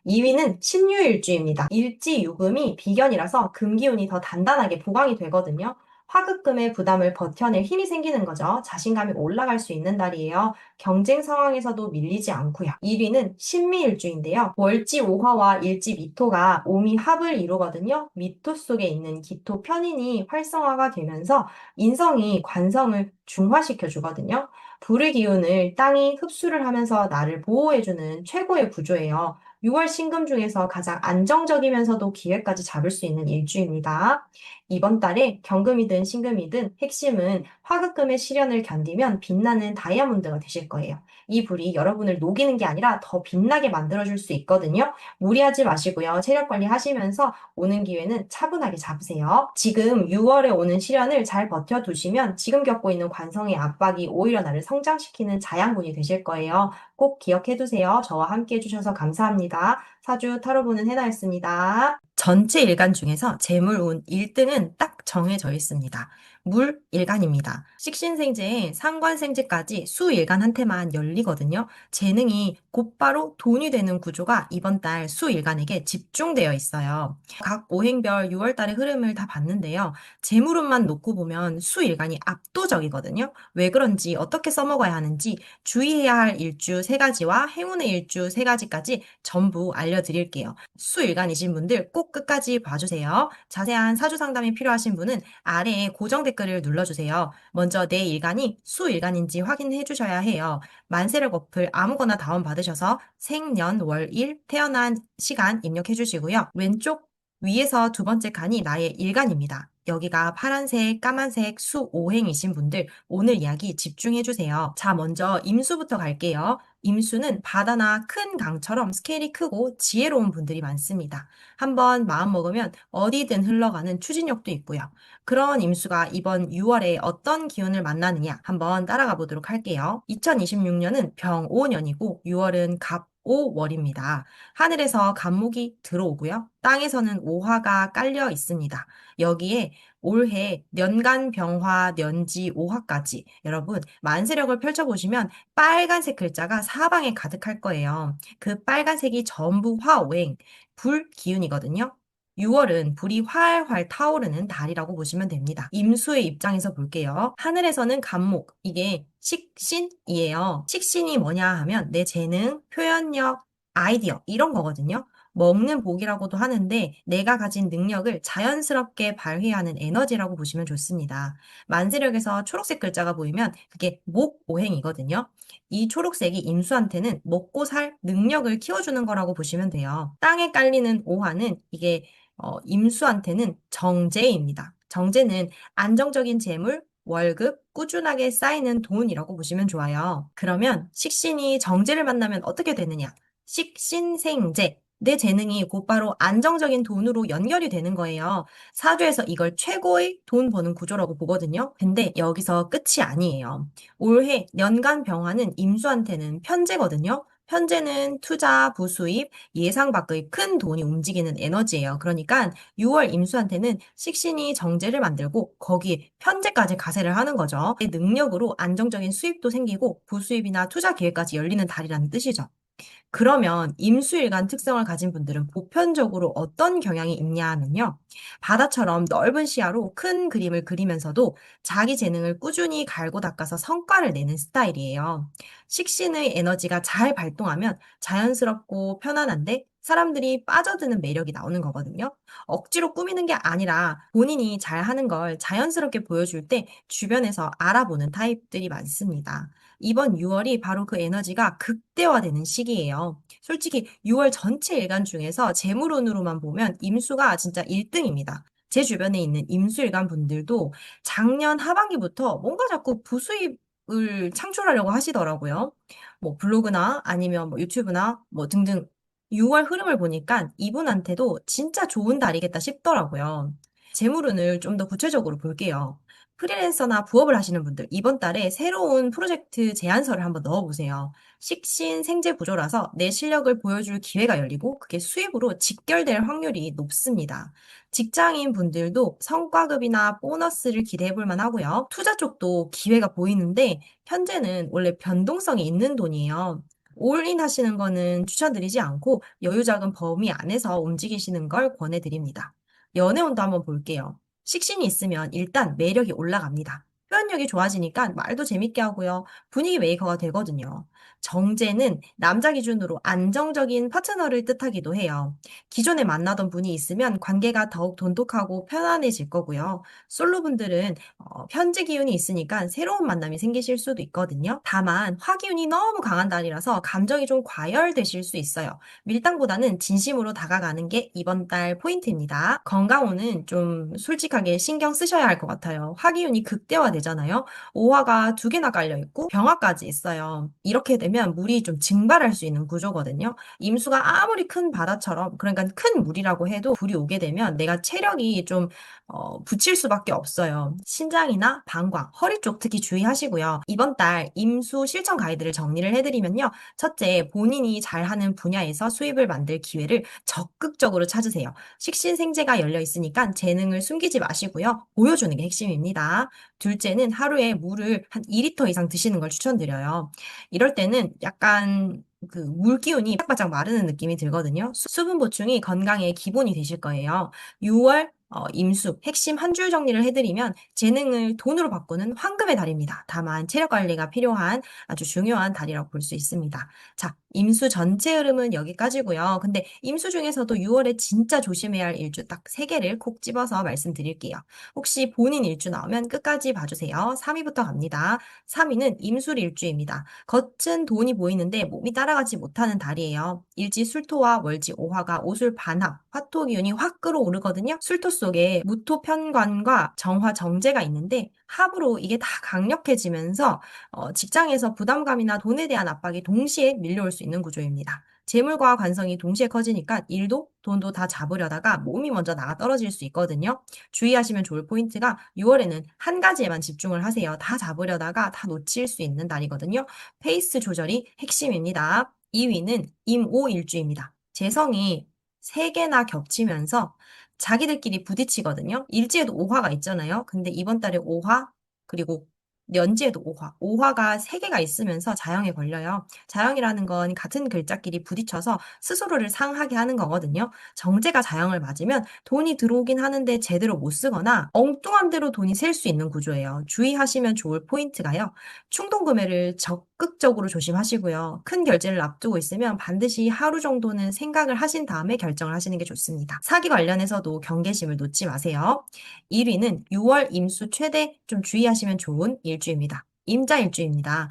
2위는 신유일주입니다. 일지유금이 비견이라서 금기운이 더 단단하게 보강이 되거든요. 화급금의 부담을 버텨낼 힘이 생기는 거죠. 자신감이 올라갈 수 있는 달이에요. 경쟁 상황에서도 밀리지 않고요. 1위는 신미일주인데요. 월지 오화와 일지 미토가 오미 합을 이루거든요. 미토 속에 있는 기토 편인이 활성화가 되면서 인성이 관성을 중화시켜 주거든요. 불의 기운을 땅이 흡수를 하면서 나를 보호해주는 최고의 구조예요. 6월 신금 중에서 가장 안정적이면서도 기회까지 잡을 수 있는 일주입니다. 이번 달에 경금이든 신금이든 핵심은 화급금의 시련을 견디면 빛나는 다이아몬드가 되실 거예요. 이 불이 여러분을 녹이는 게 아니라 더 빛나게 만들어줄 수 있거든요. 무리하지 마시고요. 체력 관리 하시면서 오는 기회는 차분하게 잡으세요. 지금 6월에 오는 시련을 잘 버텨두시면 지금 겪고 있는 관성의 압박이 오히려 나를 성장시키는 자양분이 되실 거예요. 꼭 기억해두세요. 저와 함께 해주셔서 감사합니다. 사주 타로 보는 해나였습니다. 전체 일간 중에서 재물운 1등은 딱 정해져 있습니다. 물 일간입니다. 식신생제에 상관생제까지 수 일간한테만 열리거든요. 재능이 곧바로 돈이 되는 구조가 이번 달 수 일간에게 집중되어 있어요. 각 오행별 6월 달의 흐름을 다 봤는데요. 재물운만 놓고 보면 수 일간이 압도적이거든요. 왜 그런지 어떻게 써먹어야 하는지 주의해야 할 일주 3가지와 행운의 일주 3가지까지 전부 알려드릴게요. 수일간이신 분들 꼭 끝까지 봐주세요. 자세한 사주 상담이 필요하신 분은 아래에 고정 댓글을 눌러주세요. 먼저 내 일간이 수일간인지 확인해 주셔야 해요. 만세력 어플 아무거나 다운받으셔서 생, 년, 월, 일, 태어난 시간 입력해 주시고요. 왼쪽 위에서 두 번째 칸이 나의 일간입니다. 여기가 파란색, 까만색 수 5행이신 분들 오늘 이야기 집중해 주세요. 자, 먼저 임수부터 갈게요. 임수는 바다나 큰 강처럼 스케일이 크고 지혜로운 분들이 많습니다. 한번 마음먹으면 어디든 흘러가는 추진력도 있고요. 그런 임수가 이번 6월에 어떤 기운을 만나느냐 한번 따라가 보도록 할게요. 2026년은 병오년이고 6월은 갑오월입니다. 하늘에서 간목이 들어오고요. 땅에서는 오화가 깔려 있습니다. 여기에 올해 년간 병화, 년지, 오화까지 여러분 만세력을 펼쳐보시면 빨간색 글자가 사방에 가득할 거예요. 그 빨간색이 전부 화오행, 불 기운이거든요. 6월은 불이 활활 타오르는 달이라고 보시면 됩니다. 임수의 입장에서 볼게요. 하늘에서는 간목, 이게 식신이에요. 식신이 뭐냐 하면 내 재능, 표현력, 아이디어 이런 거거든요. 먹는 복이라고도 하는데 내가 가진 능력을 자연스럽게 발휘하는 에너지라고 보시면 좋습니다. 만세력에서 초록색 글자가 보이면 그게 목오행이거든요. 이 초록색이 임수한테는 먹고 살 능력을 키워주는 거라고 보시면 돼요. 땅에 깔리는 오화는 이게 임수한테는 정제입니다. 정제는 안정적인 재물, 월급, 꾸준하게 쌓이는 돈이라고 보시면 좋아요. 그러면 식신이 정제를 만나면 어떻게 되느냐? 식신생제. 내 재능이 곧바로 안정적인 돈으로 연결이 되는 거예요. 사주에서 이걸 최고의 돈 버는 구조라고 보거든요. 근데 여기서 끝이 아니에요. 올해 연간 병화는 임수한테는 편제거든요. 편제는 투자, 부수입, 예상 밖의 큰 돈이 움직이는 에너지예요. 그러니까 6월 임수한테는 식신이 정제를 만들고 거기에 편제까지 가세를 하는 거죠. 내 능력으로 안정적인 수입도 생기고 부수입이나 투자 기회까지 열리는 달이라는 뜻이죠. 그러면 임수일간 특성을 가진 분들은 보편적으로 어떤 경향이 있냐 하면요. 바다처럼 넓은 시야로 큰 그림을 그리면서도 자기 재능을 꾸준히 갈고 닦아서 성과를 내는 스타일이에요. 식신의 에너지가 잘 발동하면 자연스럽고 편안한데 사람들이 빠져드는 매력이 나오는 거거든요. 억지로 꾸미는 게 아니라 본인이 잘하는 걸 자연스럽게 보여줄 때 주변에서 알아보는 타입들이 많습니다. 이번 6월이 바로 그 에너지가 극대화되는 시기예요. 솔직히 6월 전체 일간 중에서 재물운으로만 보면 임수가 진짜 1등입니다. 제 주변에 있는 임수일간 분들도 작년 하반기부터 뭔가 자꾸 부수입을 창출하려고 하시더라고요. 뭐 블로그나 아니면 뭐 유튜브나 뭐 등등 6월 흐름을 보니까 이분한테도 진짜 좋은 달이겠다 싶더라고요. 재물운을 좀 더 구체적으로 볼게요. 프리랜서나 부업을 하시는 분들, 이번 달에 새로운 프로젝트 제안서를 한번 넣어보세요. 식신 생재 구조라서 내 실력을 보여줄 기회가 열리고 그게 수입으로 직결될 확률이 높습니다. 직장인 분들도 성과급이나 보너스를 기대해 볼 만하고요. 투자 쪽도 기회가 보이는데 현재는 원래 변동성이 있는 돈이에요. 올인 하시는 거는 추천드리지 않고 여유자금 범위 안에서 움직이시는 걸 권해드립니다. 연애운도 한번 볼게요. 식신이 있으면 일단 매력이 올라갑니다. 표현력이 좋아지니까 말도 재밌게 하고요. 분위기 메이커가 되거든요. 정제는 남자 기준으로 안정적인 파트너를 뜻하기도 해요. 기존에 만나던 분이 있으면 관계가 더욱 돈독하고 편안해질 거고요. 솔로분들은 현재 기운이 있으니까 새로운 만남이 생기실 수도 있거든요. 다만 화기운이 너무 강한 달이라서 감정이 좀 과열되실 수 있어요. 밀당보다는 진심으로 다가가는 게 이번 달 포인트입니다. 건강운은 좀 솔직하게 신경 쓰셔야 할 것 같아요. 화기운이 극대화되잖아요. 오화가 두 개나 깔려 있고 병화까지 있어요. 이렇게 되면 물이 좀 증발할 수 있는 구조거든요. 임수가 아무리 큰 바다처럼, 그러니까 큰 물이라고 해도 불이 오게 되면 내가 체력이 좀 붙일 수밖에 없어요. 신장이나 방광, 허리 쪽 특히 주의하시고요. 이번 달 임수 실천 가이드를 정리를 해드리면요. 첫째, 본인이 잘하는 분야에서 수입을 만들 기회를 적극적으로 찾으세요. 식신생재가 열려 있으니까 재능을 숨기지 마시고요. 보여주는 게 핵심입니다. 둘째는 하루에 물을 한 2리터 이상 드시는 걸 추천드려요. 이럴 때는 약간 그 물 기운이 바짝바짝 마르는 느낌이 들거든요. 수분 보충이 건강의 기본이 되실 거예요. 6월 임수, 핵심 한 줄 정리를 해드리면 재능을 돈으로 바꾸는 황금의 달입니다. 다만 체력 관리가 필요한 아주 중요한 달이라고 볼 수 있습니다. 자, 임수 전체 흐름은 여기까지고요. 근데 임수 중에서도 6월에 진짜 조심해야 할 일주 딱 3개를 콕 집어서 말씀드릴게요. 혹시 본인 일주 나오면 끝까지 봐주세요. 3위부터 갑니다. 3위는 임술 일주입니다. 겉은 돈이 보이는데 몸이 따라가지 못하는 달이에요. 일지 술토와 월지 오화가 오술 반합, 화토 기운이 확 끌어오르거든요. 술토 속에 무토 편관과 정화 정제가 있는데 합으로 이게 다 강력해지면서 직장에서 부담감이나 돈에 대한 압박이 동시에 밀려올 수 있는 구조입니다. 재물과 관성이 동시에 커지니까 일도 돈도 다 잡으려다가 몸이 먼저 나가 떨어질 수 있거든요. 주의하시면 좋을 포인트가 6월에는 한 가지에만 집중을 하세요. 다 잡으려다가 다 놓칠 수 있는 날이거든요. 페이스 조절이 핵심입니다. 2위는 임오 일주입니다. 재성이 3개나 겹치면서 자기들끼리 부딪히거든요. 일지에도 오화가 있잖아요. 근데 이번 달에 오화, 그리고 연지에도 오화. 오화가 3개가 있으면서 자형에 걸려요. 자형이라는 건 같은 글자끼리 부딪혀서 스스로를 상하게 하는 거거든요. 정제가 자형을 맞으면 돈이 들어오긴 하는데 제대로 못 쓰거나 엉뚱한 대로 돈이 셀 수 있는 구조예요. 주의하시면 좋을 포인트가요. 충동 구매를 적극적으로 조심하시고요. 큰 결제를 앞두고 있으면 반드시 하루 정도는 생각을 하신 다음에 결정을 하시는 게 좋습니다. 사기 관련해서도 경계심을 놓지 마세요. 1위는 6월 임수 최대 좀 주의하시면 좋은 일주입니다. 임자 일주입니다.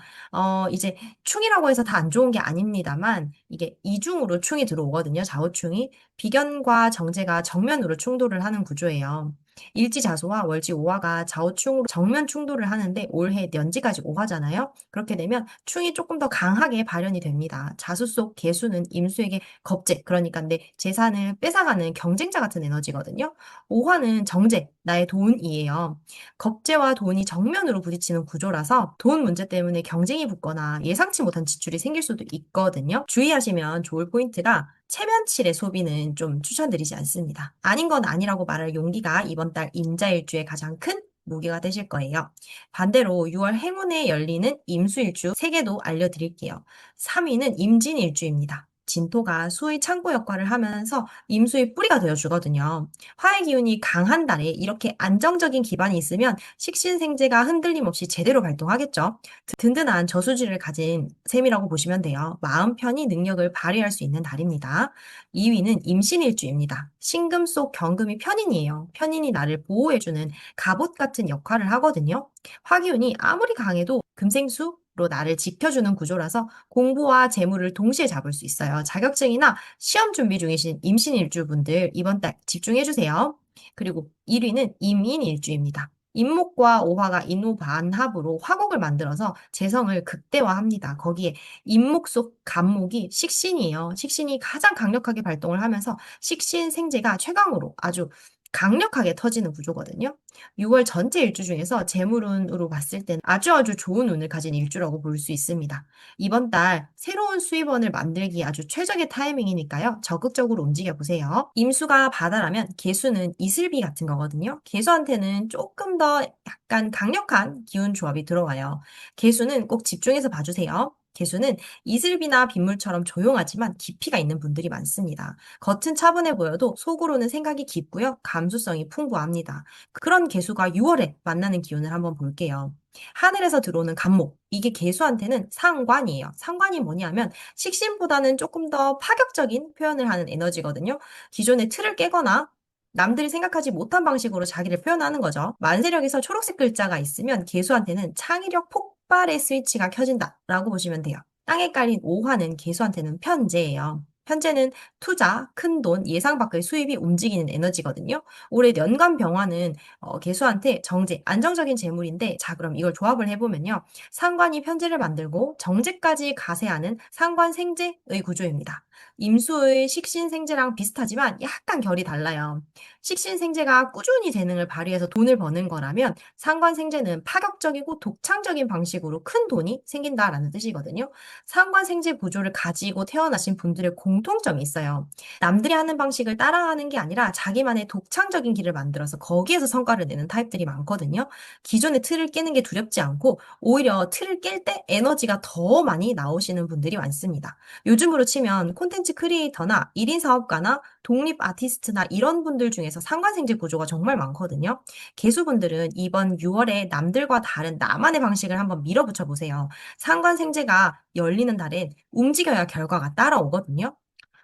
이제 충이라고 해서 다 안 좋은 게 아닙니다만 이게 이중으로 충이 들어오거든요. 좌우충이. 비견과 정제가 정면으로 충돌을 하는 구조예요. 일지자수와 월지오화가 좌우충으로 정면 충돌을 하는데 올해 연지까지 오화잖아요. 그렇게 되면 충이 조금 더 강하게 발현이 됩니다. 자수 속 개수는 임수에게 겁재, 그러니까 내 재산을 뺏어가는 경쟁자 같은 에너지거든요. 오화는 정제, 나의 돈이에요. 겁재와 돈이 정면으로 부딪히는 구조라서 돈 문제 때문에 경쟁이 붙거나 예상치 못한 지출이 생길 수도 있거든요. 주의하시면 좋을 포인트가 체면칠의 소비는 좀 추천드리지 않습니다. 아닌 건 아니라고 말할 용기가 이번 달 임자일주의 가장 큰 무게가 되실 거예요. 반대로 6월 행운에 열리는 임수일주 3개도 알려드릴게요. 3위는 임진일주입니다. 진토가 수의 창고 역할을 하면서 임수의 뿌리가 되어주거든요. 화의 기운이 강한 달에 이렇게 안정적인 기반이 있으면 식신생재가 흔들림 없이 제대로 발동하겠죠. 든든한 저수지를 가진 셈이라고 보시면 돼요. 마음 편히 능력을 발휘할 수 있는 달입니다. 2위는 임신일주입니다. 신금 속 경금이 편인이에요. 편인이 나를 보호해주는 갑옷 같은 역할을 하거든요. 화기운이 아무리 강해도 금생수로 나를 지켜주는 구조라서 공부와 재물을 동시에 잡을 수 있어요. 자격증이나 시험 준비 중이신 임신일주분들 이번 달 집중해주세요. 그리고 1위는 임인일주입니다. 임목과 오화가 인호반합으로 화곡을 만들어서 재성을 극대화합니다. 거기에 임목 속 간목이 식신이에요. 식신이 가장 강력하게 발동을 하면서 식신 생재가 최강으로 아주 강력하게 터지는 구조거든요. 6월 전체 일주 중에서 재물운으로 봤을 때는 아주 좋은 운을 가진 일주라고 볼 수 있습니다. 이번 달 새로운 수입원을 만들기 아주 최적의 타이밍이니까요. 적극적으로 움직여 보세요. 임수가 바다라면 개수는 이슬비 같은 거거든요. 개수한테는 조금 더 약간 강력한 기운 조합이 들어와요. 개수는 꼭 집중해서 봐주세요. 개수는 이슬비나 빗물처럼 조용하지만 깊이가 있는 분들이 많습니다. 겉은 차분해 보여도 속으로는 생각이 깊고요. 감수성이 풍부합니다. 그런 개수가 6월에 만나는 기운을 한번 볼게요. 하늘에서 들어오는 간목. 이게 개수한테는 상관이에요. 상관이 뭐냐면 식신보다는 조금 더 파격적인 표현을 하는 에너지거든요. 기존의 틀을 깨거나 남들이 생각하지 못한 방식으로 자기를 표현하는 거죠. 만세력에서 초록색 글자가 있으면 개수한테는 창의력 폭발의 스위치가 켜진다라고 보시면 돼요. 땅에 깔린 오화는 개수한테는 편재예요. 편재는 투자, 큰돈, 예상 밖의 수입이 움직이는 에너지거든요. 올해 연간 병화는 개수한테 정제, 안정적인 재물인데, 자, 그럼 이걸 조합을 해보면요. 상관이 편제를 만들고 정제까지 가세하는 상관생제의 구조입니다. 임수의 식신생제랑 비슷하지만 약간 결이 달라요. 식신생제가 꾸준히 재능을 발휘해서 돈을 버는 거라면 상관생제는 파격적이고 독창적인 방식으로 큰 돈이 생긴다라는 뜻이거든요. 상관생제 구조를 가지고 태어나신 분들의 공통점이 있어요. 남들이 하는 방식을 따라하는 게 아니라 자기만의 독창적인 길을 만들어서 거기에서 성과를 내는 타입들이 많거든요. 기존의 틀을 깨는 게 두렵지 않고 오히려 틀을 깰 때 에너지가 더 많이 나오시는 분들이 많습니다. 요즘으로 치면 콘텐츠 크리에이터나 1인 사업가나 독립 아티스트나 이런 분들 중에서 상관생제 구조가 정말 많거든요. 개수분들은 이번 6월에 남들과 다른 나만의 방식을 한번 밀어붙여 보세요. 상관생제가 열리는 달엔 움직여야 결과가 따라오거든요.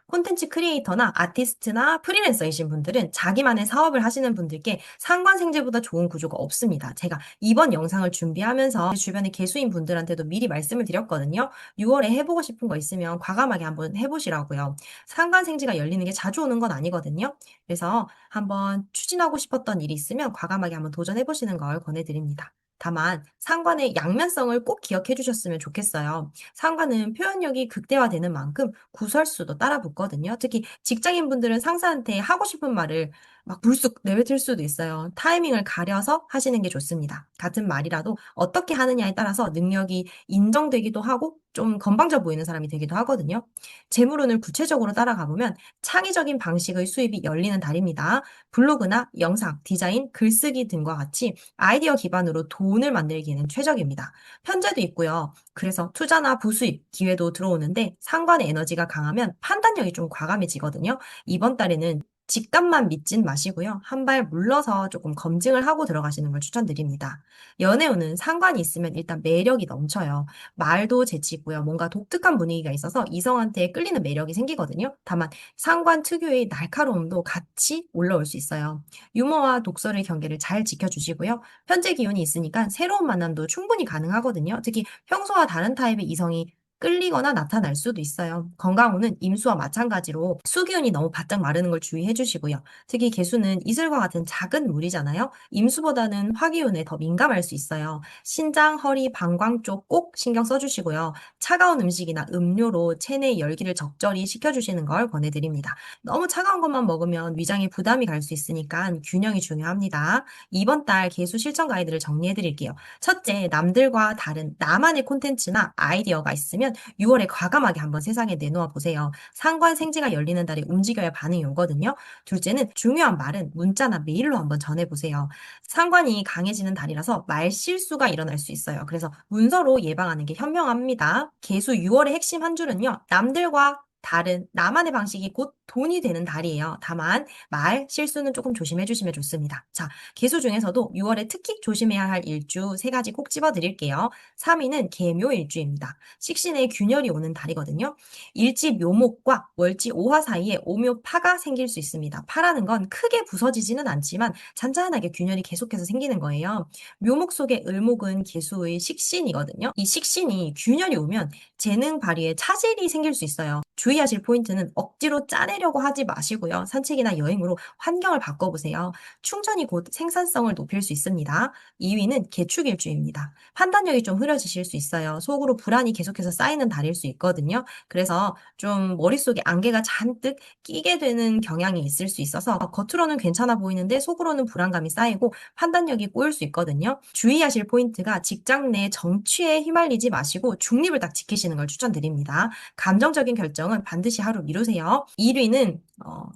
콘텐츠 크리에이터나 아티스트나 프리랜서이신 분들은 자기만의 사업을 하시는 분들께 상관생제보다 좋은 구조가 없습니다. 제가 이번 영상을 준비하면서 제 주변의 개수인 분들한테도 미리 말씀을 드렸거든요. 6월에 해보고 싶은 거 있으면 과감하게 한번 해보시라고요. 상관생제가 열리는 게 자주 오는 건 아니거든요. 그래서 한번 추진하고 싶었던 일이 있으면 과감하게 한번 도전해보시는 걸 권해드립니다. 다만 상관의 양면성을 꼭 기억해 주셨으면 좋겠어요. 상관은 표현력이 극대화되는 만큼 구설수도 따라 붙거든요. 특히 직장인분들은 상사한테 하고 싶은 말을 막 불쑥 내뱉을 수도 있어요. 타이밍을 가려서 하시는 게 좋습니다. 같은 말이라도 어떻게 하느냐에 따라서 능력이 인정되기도 하고 좀 건방져 보이는 사람이 되기도 하거든요. 재물운을 구체적으로 따라가 보면 창의적인 방식의 수입이 열리는 달입니다. 블로그나 영상, 디자인, 글쓰기 등과 같이 아이디어 기반으로 돈을 만들기에는 최적입니다. 편제도 있고요. 그래서 투자나 부수입 기회도 들어오는데 상관의 에너지가 강하면 판단력이 좀 과감해지거든요. 이번 달에는 직감만 믿진 마시고요. 한 발 물러서 조금 검증을 하고 들어가시는 걸 추천드립니다. 연애운은 상관이 있으면 일단 매력이 넘쳐요. 말도 재치 있고요. 뭔가 독특한 분위기가 있어서 이성한테 끌리는 매력이 생기거든요. 다만 상관 특유의 날카로움도 같이 올라올 수 있어요. 유머와 독설의 경계를 잘 지켜주시고요. 현재 기운이 있으니까 새로운 만남도 충분히 가능하거든요. 특히 평소와 다른 타입의 이성이 끌리거나 나타날 수도 있어요. 건강운은 임수와 마찬가지로 수기운이 너무 바짝 마르는 걸 주의해 주시고요. 특히 개수는 이슬과 같은 작은 물이잖아요. 임수보다는 화기운에 더 민감할 수 있어요. 신장, 허리, 방광 쪽 꼭 신경 써주시고요. 차가운 음식이나 음료로 체내 열기를 적절히 식혀주시는 걸 권해드립니다. 너무 차가운 것만 먹으면 위장에 부담이 갈 수 있으니까 균형이 중요합니다. 이번 달 개수 실천 가이드를 정리해 드릴게요. 첫째, 남들과 다른 나만의 콘텐츠나 아이디어가 있으면 6월에 과감하게 한번 세상에 내놓아 보세요. 상관생지가 열리는 달에 움직여야 반응이 오거든요. 둘째는 중요한 말은 문자나 메일로 한번 전해보세요. 상관이 강해지는 달이라서 말 실수가 일어날 수 있어요. 그래서 문서로 예방하는 게 현명합니다. 개수 6월의 핵심 한 줄은요. 남들과 다른 나만의 방식이 곧 돈이 되는 달이에요. 다만 말 실수는 조금 조심해 주시면 좋습니다. 자, 개수 중에서도 6월에 특히 조심해야 할 일주 세 가지 꼭 집어 드릴게요. 3위는 계묘일주입니다. 식신의 균열이 오는 달이거든요. 일지 묘목과 월지 오화 사이에 오묘파가 생길 수 있습니다. 파라는 건 크게 부서지지는 않지만 잔잔하게 균열이 계속해서 생기는 거예요. 묘목 속의 을목은 개수의 식신이거든요. 이 식신이 균열이 오면 재능 발휘에 차질이 생길 수 있어요. 주의 주의하실 포인트는 억지로 짜내려고 하지 마시고요. 산책이나 여행으로 환경을 바꿔보세요. 충전이 곧 생산성을 높일 수 있습니다. 2위는 계축일주입니다. 판단력이 좀 흐려지실 수 있어요. 속으로 불안이 계속해서 쌓이는 달일 수 있거든요. 그래서 좀 머릿속에 안개가 잔뜩 끼게 되는 경향이 있을 수 있어서 겉으로는 괜찮아 보이는데 속으로는 불안감이 쌓이고 판단력이 꼬일 수 있거든요. 주의하실 포인트가 직장 내 정취에 휘말리지 마시고 중립을 딱 지키시는 걸 추천드립니다. 감정적인 결정은 반드시 하루 미루세요. 1위는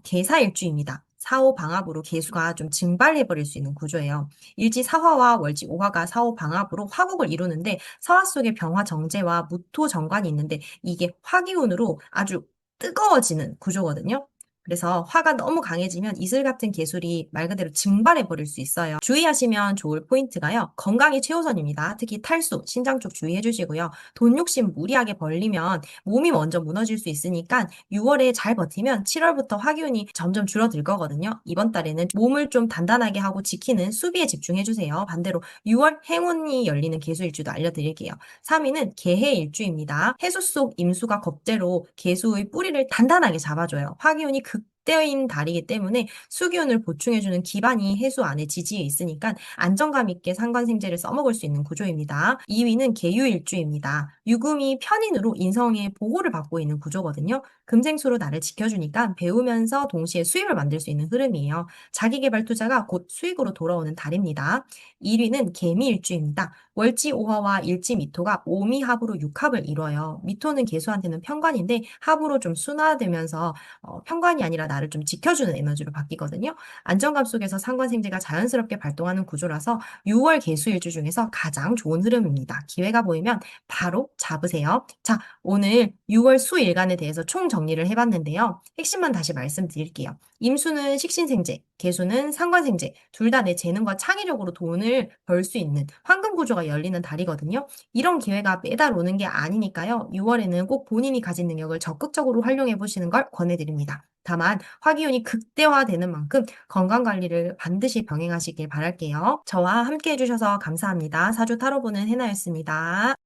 개사일주입니다. 사오 방합으로 개수가 좀 증발해버릴 수 있는 구조예요. 일지 사화와 월지 오화가 사오 방합으로 화국을 이루는데 서화 속에 병화 정제와 무토 정관이 있는데 이게 화기운으로 아주 뜨거워지는 구조거든요. 그래서 화가 너무 강해지면 이슬 같은 개술이 말 그대로 증발해 버릴 수 있어요. 주의하시면 좋을 포인트가요. 건강이 최우선입니다. 특히 탈수, 신장 쪽 주의해 주시고요. 돈 욕심 무리하게 벌리면 몸이 먼저 무너질 수 있으니까 6월에 잘 버티면 7월부터 화기운이 점점 줄어들 거거든요. 이번 달에는 몸을 좀 단단하게 하고 지키는 수비에 집중해 주세요. 반대로 6월 행운이 열리는 개수일주도 알려드릴게요. 3위는 개해일주입니다. 해수 속 임수가 겁재로 개수의 뿌리를 단단하게 잡아줘요. 화기운이 극대인 달이기 때문에 수기운을 보충해주는 기반이 해수 안에 지지에 있으니까 안정감 있게 상관생재를 써먹을 수 있는 구조입니다. 2위는 계유일주입니다. 유금이 편인으로 인성의 보호를 받고 있는 구조거든요. 금생수로 나를 지켜주니까 배우면서 동시에 수입을 만들 수 있는 흐름이에요. 자기개발 투자가 곧 수익으로 돌아오는 달입니다. 1위는 개미일주입니다. 월지 오화와 일지 미토가 오미합으로 육합을 이뤄요. 미토는 개수한테는 편관인데 합으로 좀 순화되면서 편관이 아니라 나를 좀 지켜주는 에너지로 바뀌거든요. 안정감 속에서 상관생재가 자연스럽게 발동하는 구조라서 6월 개수일주 중에서 가장 좋은 흐름입니다. 기회가 보이면 바로 잡으세요. 자, 오늘 6월 수일간에 대해서 총 정리를 해봤는데요. 핵심만 다시 말씀드릴게요. 임수는 식신생재, 개수는 상관생재, 둘 다 내 재능과 창의력으로 돈을 벌 수 있는 황금 구조가 열리는 달이거든요. 이런 기회가 매달 오는 게 아니니까요. 6월에는 꼭 본인이 가진 능력을 적극적으로 활용해 보시는 걸 권해드립니다. 다만 화기운이 극대화되는 만큼 건강관리를 반드시 병행하시길 바랄게요. 저와 함께 해주셔서 감사합니다. 사주 타로 보는 해나였습니다.